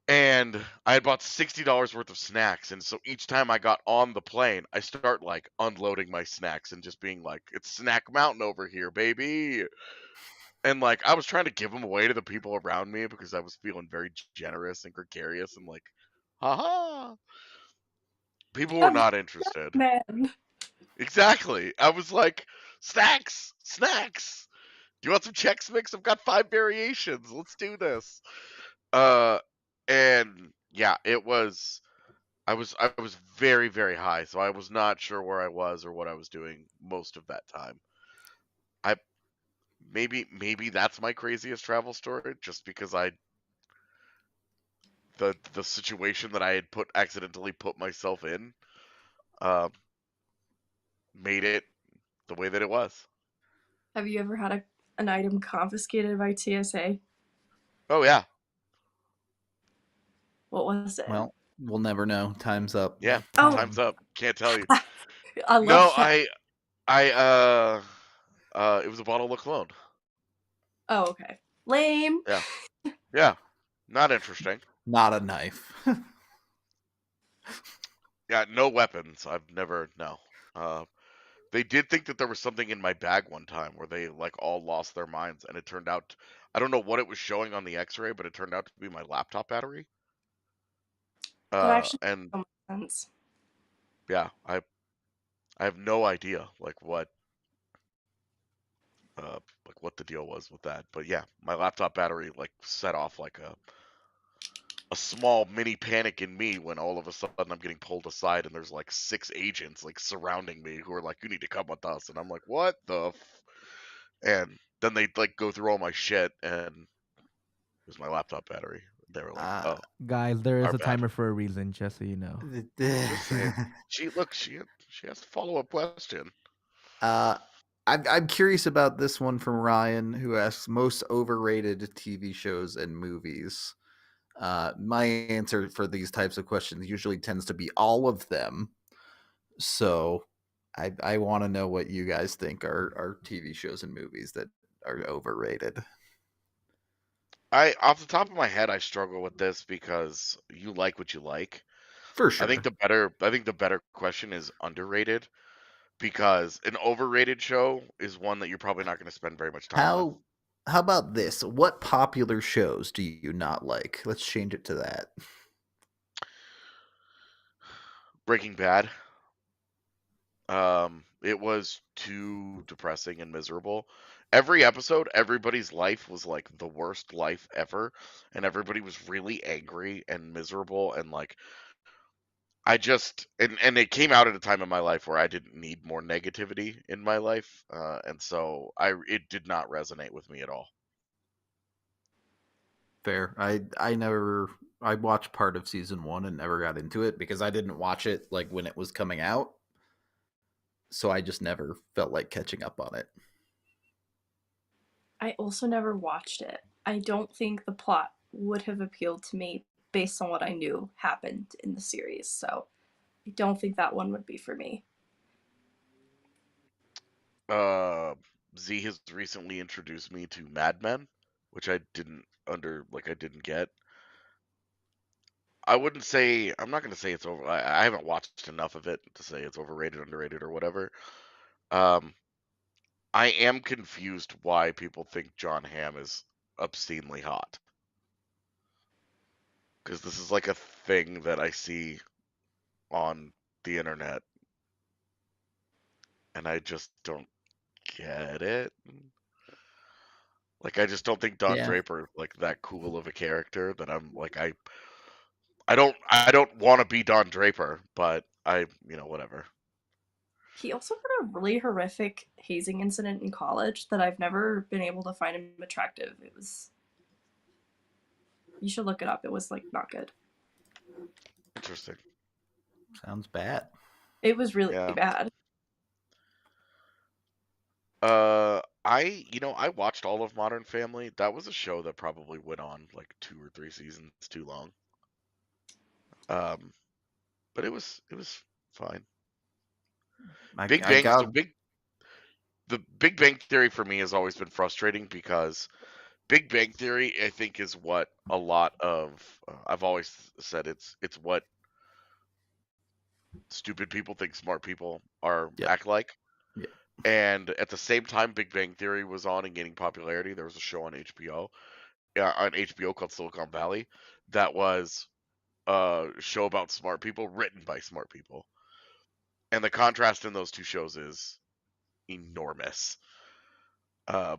And I had bought $60 worth of snacks, and so each time I got on the plane, I start like unloading my snacks and just being like, "It's Snack Mountain over here, baby." And like I was trying to give them away to the people around me because I was feeling very generous and gregarious and like, haha. People were I'm not interested. man. Exactly. I was like, snacks, snacks. Do you want some Chex Mix? I've got 5 variations. Let's do this. And yeah, I was very, very high, so I was not sure where I was or what I was doing most of that time. I maybe that's my craziest travel story, just because the situation that I had accidentally put myself in, uh, made it the way that it was. Have you ever had an item confiscated by TSA? Oh yeah, What was it? Well, we'll never know. Time's up. yeah. Oh, Time's up. Can't tell you. I No, love that. it was a bottle of cologne. Oh, okay. Lame. Yeah, yeah. Not interesting. Not a knife. Yeah, no weapons. I've never no. They did think that there was something in my bag one time where they like all lost their minds, and it turned out I don't know what it was showing on the X-ray, but it turned out to be my laptop battery. That actually And makes so much sense. yeah, I have no idea like what the deal was with that. But yeah, my laptop battery like set off like a small mini panic in me when all of a sudden I'm getting pulled aside and there's like 6 agents like surrounding me who are like, "You need to come with us," and I'm like, "What the?" And then they like go through all my shit, and it was my laptop battery. They were like, "Oh, Guys, there is our a bad." timer for a reason, just so you know. Just saying. She has a follow-up question. I'm curious about this one from Ryan, who asks most overrated TV shows and movies. My answer for these types of questions usually tends to be all of them. So I want to know what you guys think are TV shows and movies that are overrated. Off the top of my head, I struggle with this because you like what you like. For I sure. think the better question is underrated, because an overrated show is one that you're probably not going to spend very much time with. How about this? What popular shows do you not like? Let's change it to that. Breaking Bad. It was too depressing and miserable. Every episode, everybody's life was like the worst life ever, and everybody was really angry and miserable, and like and it came out at a time in my life where I didn't need more negativity in my life, and so it did not resonate with me at all. Fair. I watched part of season 1 and never got into it because I didn't watch it like when it was coming out. So I just never felt like catching up on it. I also never watched it. I don't think the plot would have appealed to me based on what I knew happened in the series. So I don't think that one would be for me. Z has recently introduced me to Mad Men, which I didn't get. I wouldn't say, I'm not going to say it's over. I haven't watched enough of it to say it's overrated, underrated, or whatever. Um, I am confused why people think John Hamm is obscenely hot. Because this is like a thing that I see on the internet, and I just don't get it. Like, I just don't think Don Yeah. Draper is like that cool of a character that I'm like, I don't want to be Don Draper, but whatever. He also had a really horrific hazing incident in college that I've never been able to find him attractive. It was. You should look it up. It was like not good. Interesting. Sounds bad. It was really Yeah. bad. I watched all of Modern Family. That was a show that probably went on like 2 or 3 seasons too long. But it was fine. The Big Bang Theory for me has always been frustrating because Big Bang Theory, I think, is what a lot of I've always said it's what stupid people think smart people act like. Yep. And at the same time, Big Bang Theory was on and gaining popularity. There was a show on HBO called Silicon Valley that was a show about smart people written by smart people. And the contrast in those two shows is enormous.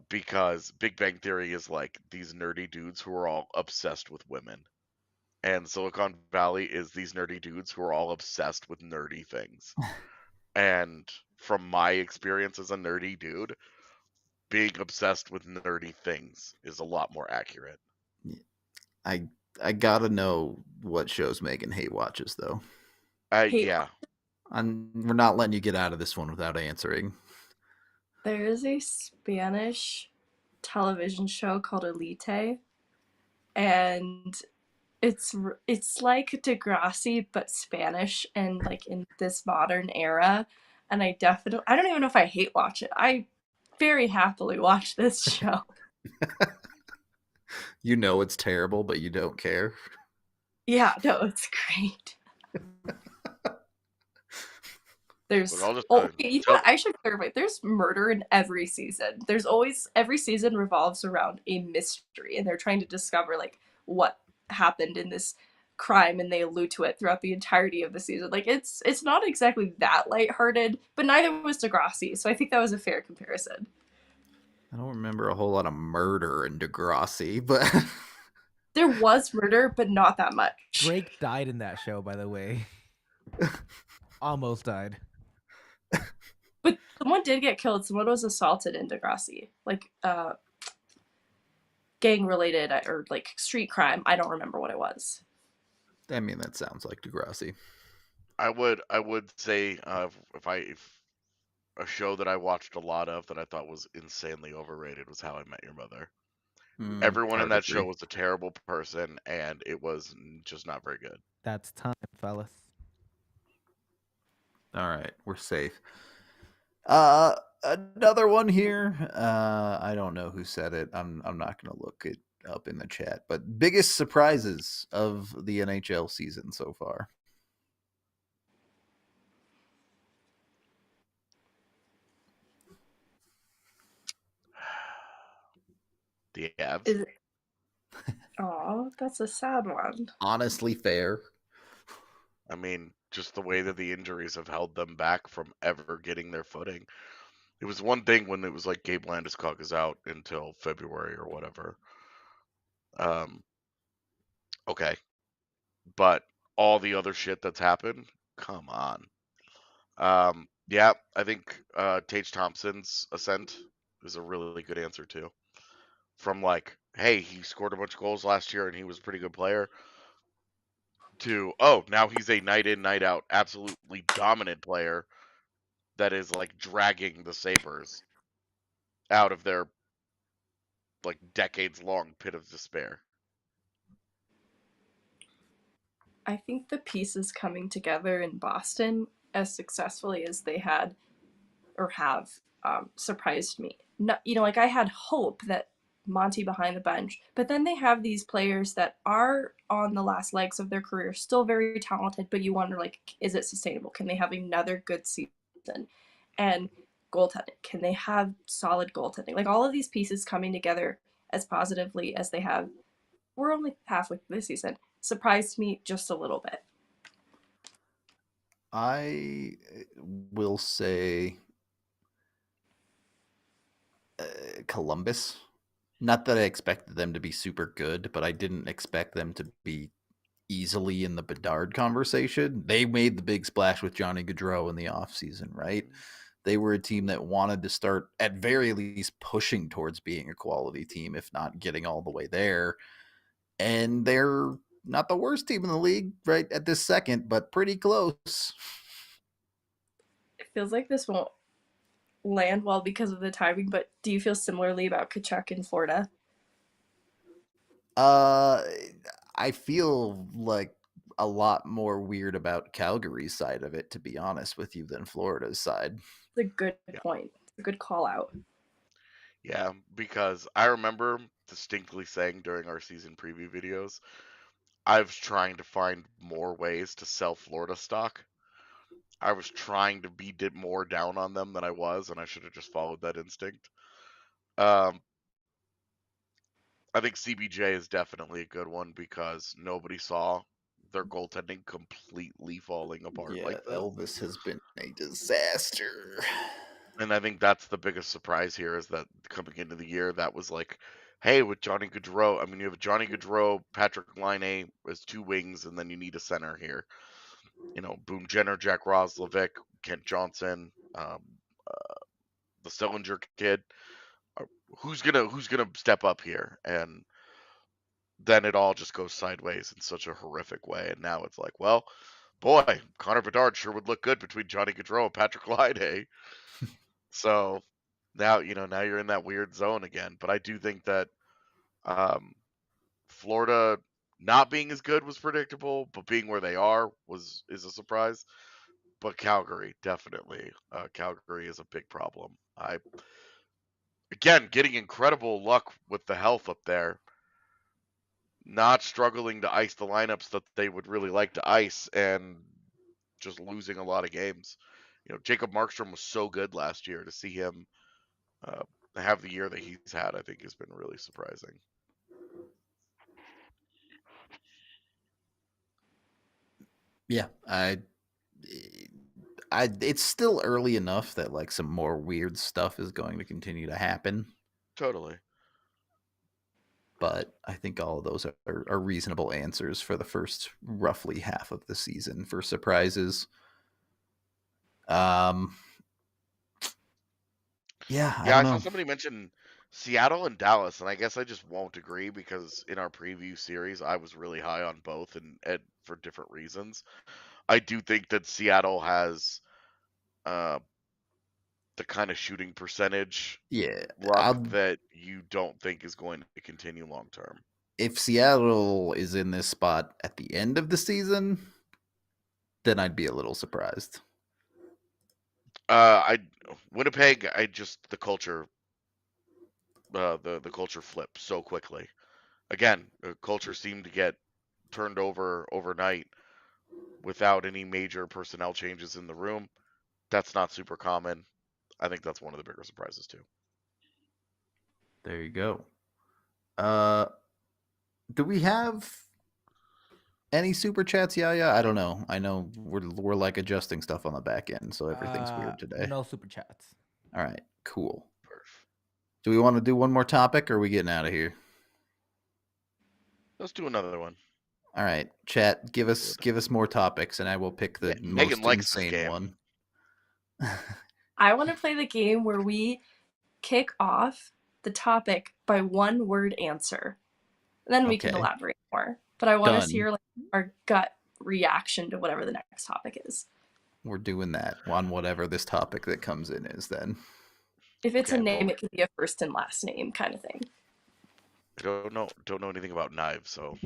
Because Big Bang Theory is like these nerdy dudes who are all obsessed with women. And Silicon Valley is these nerdy dudes who are all obsessed with nerdy things. And from my experience as a nerdy dude, being obsessed with nerdy things is a lot more accurate. I gotta know what shows Megan Hay watches, though. Yeah. We're not letting you get out of this one without answering. There is a Spanish television show called Elite, and it's like Degrassi but Spanish and like in this modern era. And I don't even know if I hate watch it. I very happily watch this show. You know it's terrible, but you don't care. Yeah, no, it's great. There's you know what? I should clarify. There's murder in every season. There's always every season revolves around a mystery, and they're trying to discover like what happened in this crime, and they allude to it throughout the entirety of the season. Like it's not exactly that lighthearted, but neither was Degrassi, so I think that was a fair comparison. I don't remember a whole lot of murder in Degrassi, but there was murder, but not that much. Drake died in that show, by the way. Almost died. But someone did get killed. Someone was assaulted in Degrassi. Like, gang-related or, like, street crime. I don't remember what it was. I mean, that sounds like Degrassi. I would say if a show that I watched a lot of that I thought was insanely overrated was How I Met Your Mother. Everyone in that show was a terrible person, and it was just not very good. That's time, fellas. All right, we're safe. Another one here. I don't know who said it. I'm not gonna look it up in the chat. But biggest surprises of the NHL season so far. The Avs. Oh, that's a sad one. Honestly, fair. I mean, just the way that the injuries have held them back from ever getting their footing. It was one thing when it was like Gabe Landeskog is out until February or whatever. Okay. But all the other shit that's happened, come on. Yeah, I think Tage Thompson's ascent is a really good answer too. From like, hey, he scored a bunch of goals last year and he was a pretty good player, to, oh, now he's a night in, night out, absolutely dominant player that is like dragging the Sabres out of their like decades long pit of despair. I think the pieces coming together in Boston as successfully as they had or have surprised me. No, like I had hope that Monty behind the bench. But then they have these players that are on the last legs of their career, still very talented, but you wonder, like, is it sustainable? Can they have another good season? And goaltending, can they have solid goaltending? Like, all of these pieces coming together as positively as they have, we're only halfway through this season, surprised me just a little bit. I will say Columbus. Not that I expected them to be super good, but I didn't expect them to be easily in the Bedard conversation. They made the big splash with Johnny Gaudreau in the offseason, right? They were a team that wanted to start, at very least, pushing towards being a quality team, if not getting all the way there. And they're not the worst team in the league right at this second, but pretty close. It feels like this won't land well because of the timing, but do you feel similarly about Tkachuk in Florida? I feel like a lot more weird about Calgary's side of it, to be honest with you, than Florida's side. It's a good point. It's a good call out. Yeah, because I remember distinctly saying during our season preview videos, I was trying to find more ways to sell Florida stock. I was trying to be more down on them than I was, and I should have just followed that instinct. I think CBJ is definitely a good one because nobody saw their goaltending completely falling apart like this. Elvis has been a disaster. And I think that's the biggest surprise here is that coming into the year, that was like, hey, with Johnny Gaudreau, I mean, you have Johnny Gaudreau, Patrick Laine as two wings, and then you need a center here. You know, Boone Jenner, Jack Roslovic, Kent Johnson, the Sillinger kid. Who's gonna step up here? And then it all just goes sideways in such a horrific way. And now it's like, well, boy, Connor Bedard sure would look good between Johnny Gaudreau and Patrick Laine. So now you're in that weird zone again. But I do think that Florida not being as good was predictable, but being where they are is a surprise. But Calgary, definitely. Calgary is a big problem. Again, getting incredible luck with the health up there. Not struggling to ice the lineups that they would really like to ice and just losing a lot of games. You know, Jacob Markstrom was so good last year. To see him have the year that he's had, I think has been really surprising. Yeah, it's still early enough that like some more weird stuff is going to continue to happen. Totally. But I think all of those are reasonable answers for the first roughly half of the season for surprises. Yeah, I saw somebody mention Seattle and Dallas, and I guess I just won't agree because in our preview series, I was really high on both and for different reasons. I do think that Seattle has the kind of shooting percentage luck that you don't think is going to continue long term. If Seattle is in this spot at the end of the season, then I'd be a little surprised. Winnipeg, the culture the culture flipped so quickly. Again, the culture seemed to get turned over overnight without any major personnel changes in the room. That's not super common. I think that's one of the bigger surprises too. There you go. Do we have any super chats? Yeah. I don't know. I know we're like adjusting stuff on the back end, so everything's weird today. No super chats. All right, cool. Perfect. Do we want to do one more topic, or are we getting out of here? Let's do another one. All right, chat. Give us more topics, and I will pick the most insane one. I want to play the game where we kick off the topic by one word answer. Then we can elaborate more. But I want to hear like our gut reaction to whatever the next topic is. We're doing that on whatever this topic that comes in is then. If it's a name, it could be a first and last name kind of thing. I don't know anything about knives, so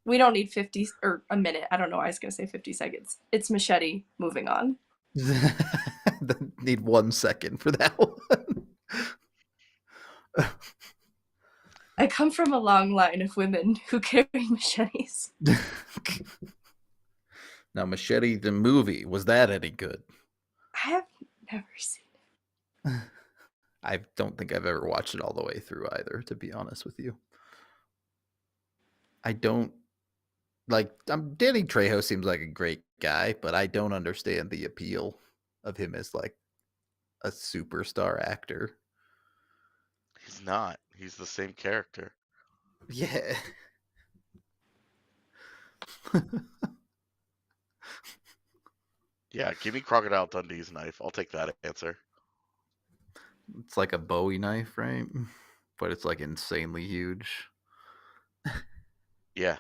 we don't need 50 or a minute. I don't know. I was going to say 50 seconds. It's machete. Moving on. Need 1 second for that one. I come from a long line of women who carry machetes. Now, Machete, the movie, was that any good? I have never seen it. I don't think I've ever watched it all the way through either, to be honest with you. I don't like Danny Trejo seems like a great guy, but I don't understand the appeal of him as like a superstar actor. He's not. He's the same character. Yeah. Yeah, give me Crocodile Dundee's knife. I'll take that answer. It's like a Bowie knife, right? But it's like insanely huge. Yeah.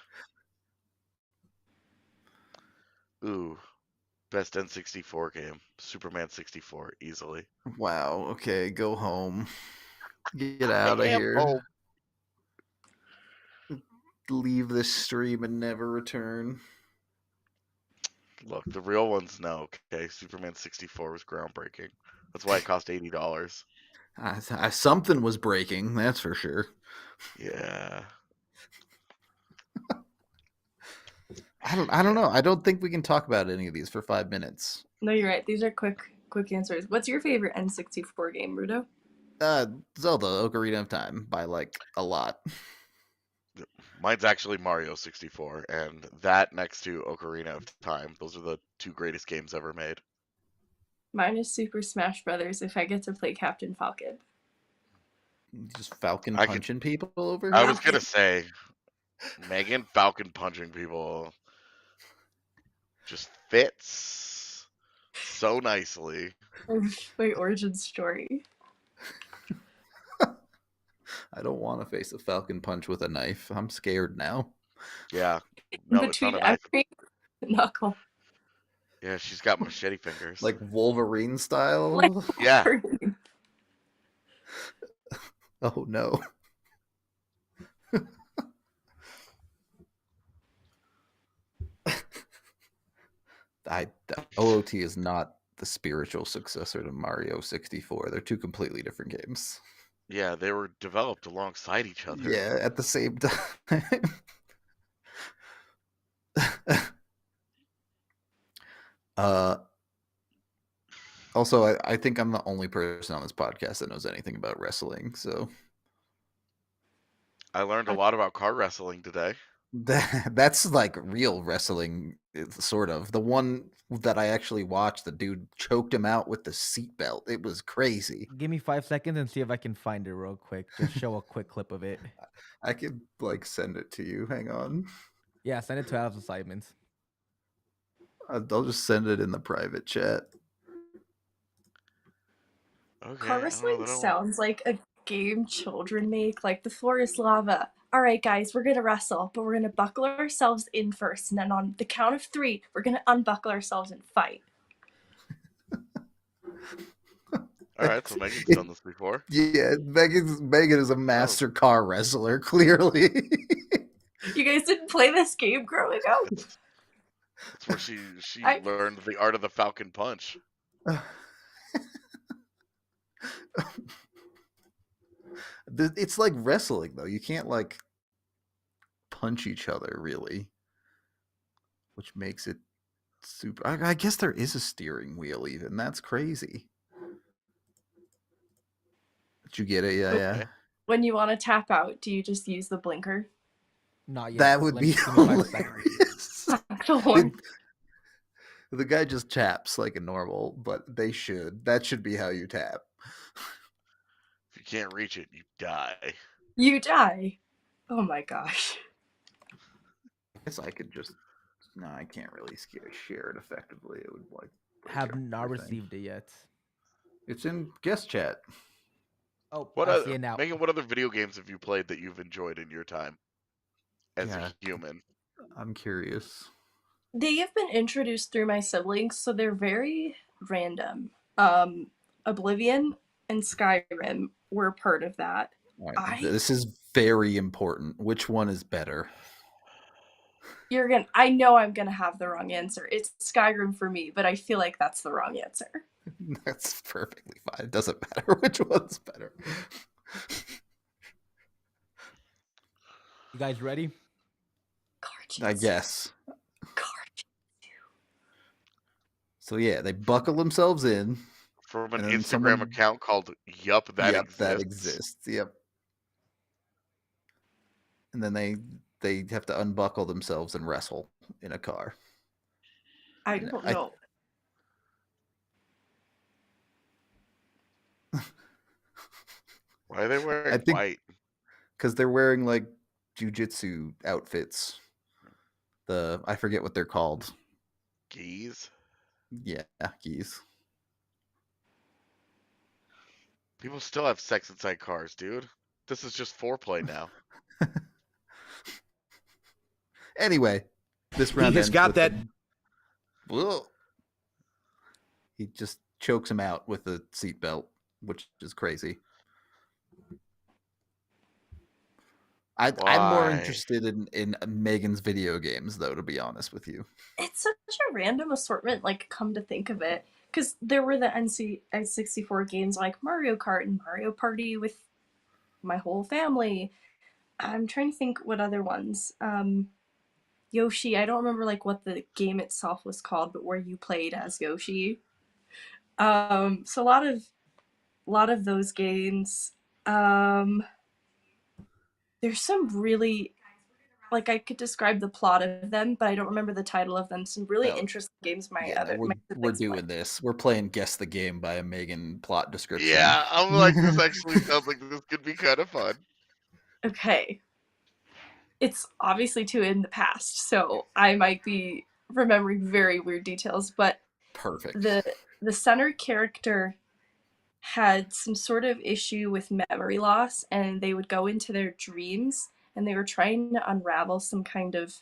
Ooh. Best N64 game. Superman 64, easily. Wow. Okay, go home. Get out of here. Home. Leave this stream and never return. Look, the real ones know. Okay, Superman 64 was groundbreaking. That's why it cost $80. Something was breaking, that's for sure. Yeah. I don't know. I don't think we can talk about any of these for 5 minutes. No, you're right. These are quick answers. What's your favorite N64 game, Rudo? Zelda Ocarina of Time by like a lot. Mine's actually Mario 64, and that next to Ocarina of Time. Those are the two greatest games ever made. Mine is Super Smash Brothers if I get to play Captain Falcon. Just Falcon punching people over here? I was going to say, Meghan Falcon punching people just fits so nicely. My origin story. I don't want to face a Falcon punch with a knife. I'm scared now. Yeah. No, it's not Between a knife. every knuckle. Yeah, she's got machete fingers. Like Wolverine style? Like Yeah. Wolverine. Oh no. OOT is not the spiritual successor to Mario 64. They're two completely different games. Yeah, they were developed alongside each other. Yeah, at the same time. Also, I think I'm the only person on this podcast that knows anything about wrestling, so I learned a lot about car wrestling today. that's like real wrestling, sort of. The one that I actually watched, the dude choked him out with the seatbelt. It was crazy. Give me 5 seconds and see if I can find it real quick. Just show a quick clip of it. I could like send it to you. Hang on. Yeah, send it to Al's assignments. I'll just send it in the private chat. Okay. Car wrestling sounds like a game children make. Like, the floor is lava. All right, guys, we're going to wrestle, but we're going to buckle ourselves in first. And then on the count of 3, we're going to unbuckle ourselves and fight. All right, so Megan's done this before. Yeah, Megan is a master car wrestler, clearly. You guys didn't play this game growing up? That's where she learned the art of the Falcon Punch. It's like wrestling, though. You can't like punch each other, really, which makes it super. I guess there is a steering wheel, even. That's crazy. Did you get it? Yeah, yeah. When you want to tap out, do you just use the blinker? Not yet. That would Let be me- give me 5 seconds. hilarious. The guy just taps like a normal, but they should. That should be how you tap. If you can't reach it, you die. You die. Oh my gosh. I guess I could just. No, I can't really share it effectively. It would like. break Have not everything. received it yet. It's in guest chat. Oh, What I see it now. Megan, what other video games have you played that you've enjoyed in your time as Yeah. a human? I'm curious. They have been introduced through my siblings, so they're very random. Oblivion and Skyrim were part of that. All right. This is very important. Which one is better? I know I'm gonna have the wrong answer. It's Skyrim for me, but I feel like that's the wrong answer. That's perfectly fine. It doesn't matter which one's better. You guys ready? I guess. Car. So yeah, they buckle themselves in. From an And then Instagram someone- account called Yup, That Yep, Exists. that exists. Yep. And then they have to unbuckle themselves and wrestle in a car. I don't know. Why are they wearing I think- white? Because they're wearing like jujitsu outfits. I forget what they're called. Geese? Yeah, geese. People still have sex inside cars, dude. This is just foreplay now. Anyway, this round has ends got with that- Whoa. He just chokes him out with a seatbelt, which is crazy. I'm more Why? interested in Megan's video games, though, to be honest with you. It's such a random assortment, like, come to think of it. Because there were the N64 games like Mario Kart and Mario Party with my whole family. I'm trying to think what other ones. Yoshi, I don't remember like what the game itself was called, but where you played as Yoshi. So a lot of those games. There's some really, like, I could describe the plot of them, but I don't remember the title of them. Some really interesting games. We're siblings doing play. this. We're playing Guess the Game by a Megan plot description. Yeah, I'm like, this actually sounds like this could be kind of fun. Okay. It's obviously too in the past, so I might be remembering very weird details, but Perfect. the center character had some sort of issue with memory loss, and they would go into their dreams and they were trying to unravel some kind of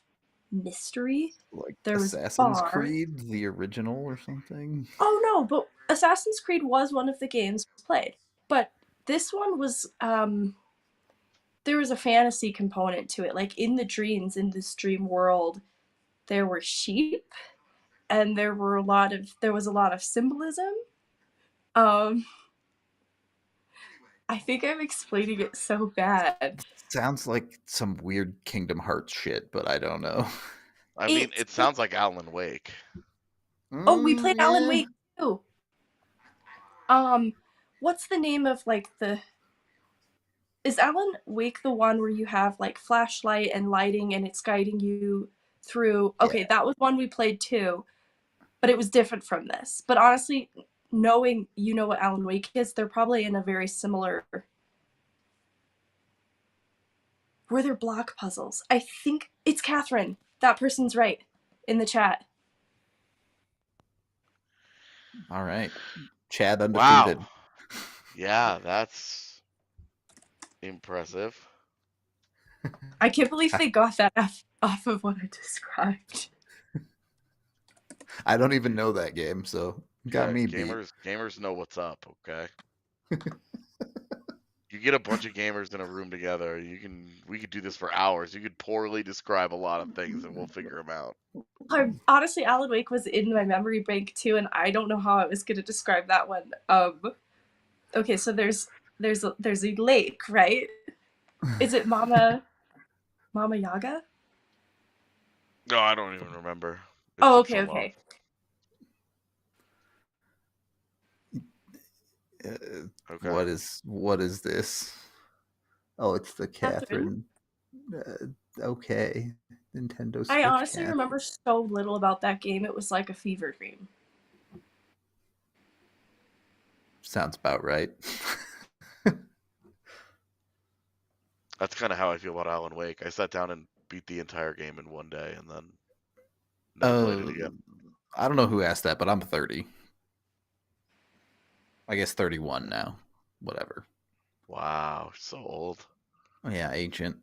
mystery. Like there was Assassin's bar. Creed, the original or something. Oh no, but Assassin's Creed was one of the games played. But this one was there was a fantasy component to it. Like in the dreams, in this dream world, there were sheep and there was a lot of symbolism. I think I'm explaining it so bad. Sounds like some weird Kingdom Hearts shit, but I don't know. I mean, it sounds like Alan Wake. Oh, we played Alan Wake too. What's the name of like the? Is Alan Wake the one where you have like flashlight and lighting and it's guiding you through? Okay, Yeah. that was one we played too, but it was different from this. But honestly, knowing you know what Alan Wake is, they're probably in a very similar. Were there block puzzles? I think it's Catherine. That person's right in the chat. All right. Chad undefeated. Wow. Yeah, that's impressive. I can't believe they got that off of what I described. I don't even know that game, so got me beat. Gamers know what's up, okay? You get a bunch of gamers in a room together, we could do this for hours. You could poorly describe a lot of things and we'll figure them out. Honestly, Alan Wake was in my memory bank too, and I don't know how I was going to describe that one. Okay, so there's a lake, right? Is it Mama Yaga? No, I don't even remember. Oh, It's been okay, so long. okay. Okay. What is this? Oh, it's the Catherine. Okay, Nintendo Switch. I honestly Catherine. remember so little about that game. It was like a fever dream. Sounds about right. That's kind of how I feel about Alan Wake. I sat down and beat the entire game in one day and then never played it again. I don't know who asked that, but I'm 30. I guess 31 now. Whatever. Wow, so old. Oh, yeah, ancient.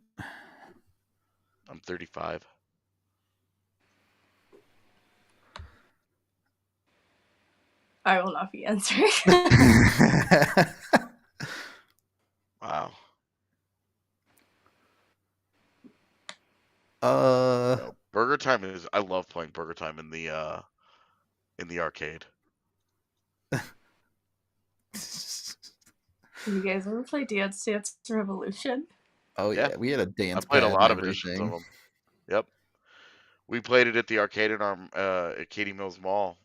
I'm 35. I will not be answering. Wow. No, Burger Time is. I love playing Burger Time in the arcade. You guys ever play Dance Dance Revolution? Oh Yeah. yeah, we had a I dance played a pad and lot of editions of everything. them. Yep. We played it at the arcade in our at Katy Mills Mall.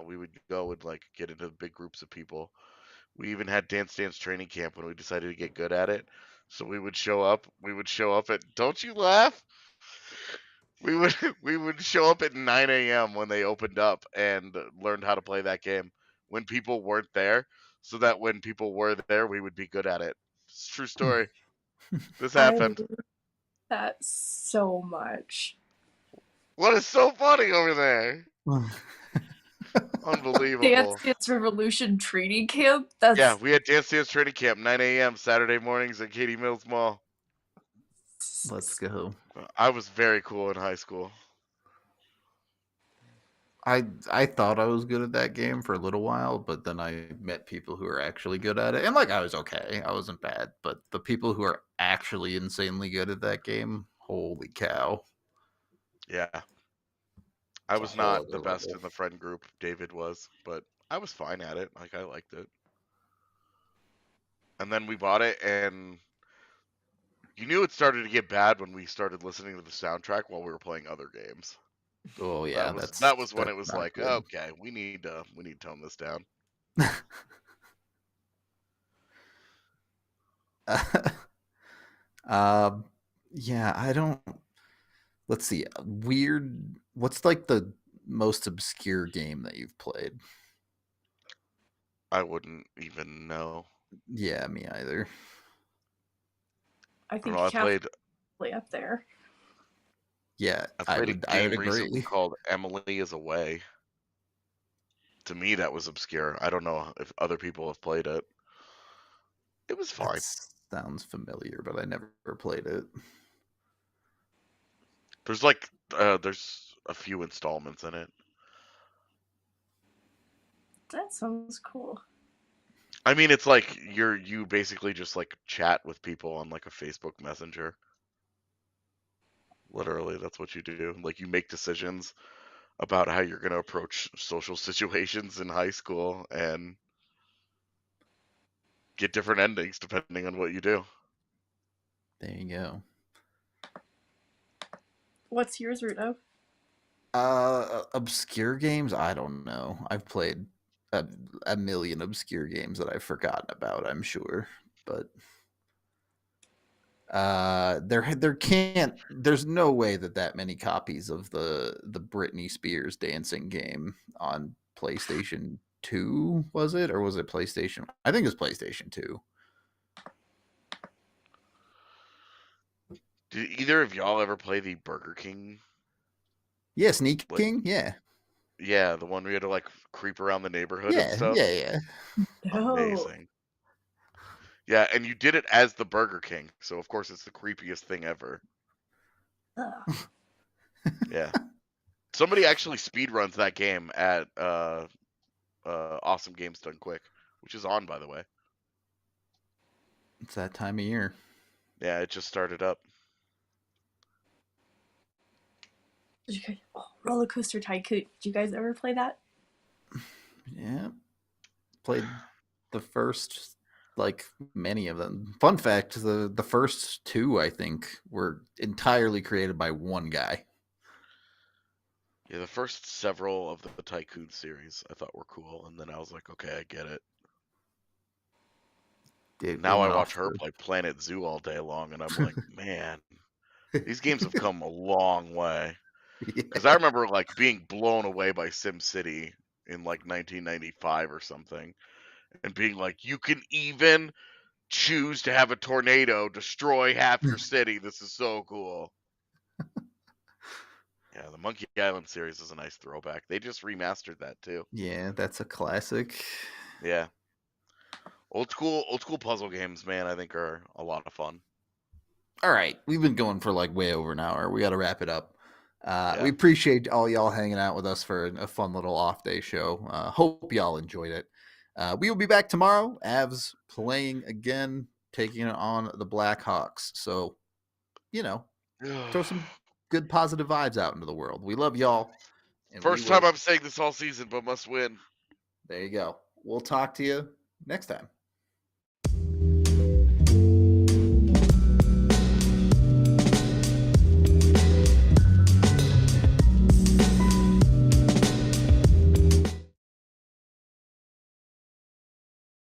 We would go and like get into big groups of people. We even had Dance Dance training camp when we decided to get good at it. So we would show up. We would show up at. Don't you laugh? We would we would show up at 9 a.m. when they opened up and learned how to play that game when people weren't there, so that when people were there, we would be good at it. It's a true story. This I happened. love that so much. What is so funny over there? Unbelievable. Dance Revolution training camp? Yeah, That's we had Dance Dance training camp 9 a.m. Saturday mornings at Katy Mills Mall. Let's go. I was very cool in high school. I thought I was good at that game for a little while, but then I met people who are actually good at it. And like I was okay. I wasn't bad, but the people who are actually insanely good at that game, holy cow. Yeah. I It's a was whole not other the best level. in the friend group. David was, but I was fine at it. Like I liked it. And then we bought it, and you knew it started to get bad when we started listening to the soundtrack while we were playing other games. Oh yeah, that was when that's it was not like, good. okay, we need to tone this down. Yeah, I don't. Let's see. Weird. What's like the most obscure game that you've played? I wouldn't even know. Yeah, me either. I I don't think know. I played Catholic up there. Yeah, a would game recently agree. called Emily is Away. To me, that was obscure. I don't know if other people have played it. It was fine. That sounds familiar, but I never played it. There's like there's a few installments in it. That sounds cool. I mean, it's like you basically just like chat with people on like a Facebook Messenger. Literally, that's what you do. Like you make decisions about how you're going to approach social situations in high school and get different endings depending on what you do. There you go. What's yours, Rudolph? Obscure games? I don't know. I've played a million obscure games that I've forgotten about, I'm sure. But there's no way that many copies of the Britney Spears dancing game on PlayStation 2 was it, or was it PlayStation? I think it was PlayStation 2. Did either of y'all ever play the Burger King? Yeah, Sneak King. Yeah, yeah, the one where you had to like creep around the neighborhood and stuff. Yeah. No. Amazing. Yeah, and you did it as the Burger King, so of course it's the creepiest thing ever. Yeah. Somebody actually speedruns that game at Awesome Games Done Quick, which is on, by the way. It's that time of year. Yeah, it just started up. Roller Coaster Tycoon. Did you guys ever play that? Yeah. Played the first, like, many of them. Fun fact, the first two, I think, were entirely created by one guy. Yeah, the first several of the Tycoon series I thought were cool, and then I was like, okay, I get it. Now I watch her play Planet Zoo all day long, and I'm like, man, these games have come a long way. Because I remember like being blown away by SimCity in like 1995 or something, and being like, you can even choose to have a tornado destroy half your city. This is so cool. Yeah, the Monkey Island series is a nice throwback. They just remastered that too. Yeah, that's a classic. Yeah. Old school puzzle games, man, I think are a lot of fun. All right, we've been going for like way over an hour. We got to wrap it up. Yeah. We appreciate all y'all hanging out with us for a fun little off day show. Hope y'all enjoyed it. We will be back tomorrow. Avs playing again, taking it on the Blackhawks. So, throw some good positive vibes out into the world. We love y'all. First time I'm saying this all season, but must win. There you go. We'll talk to you next time.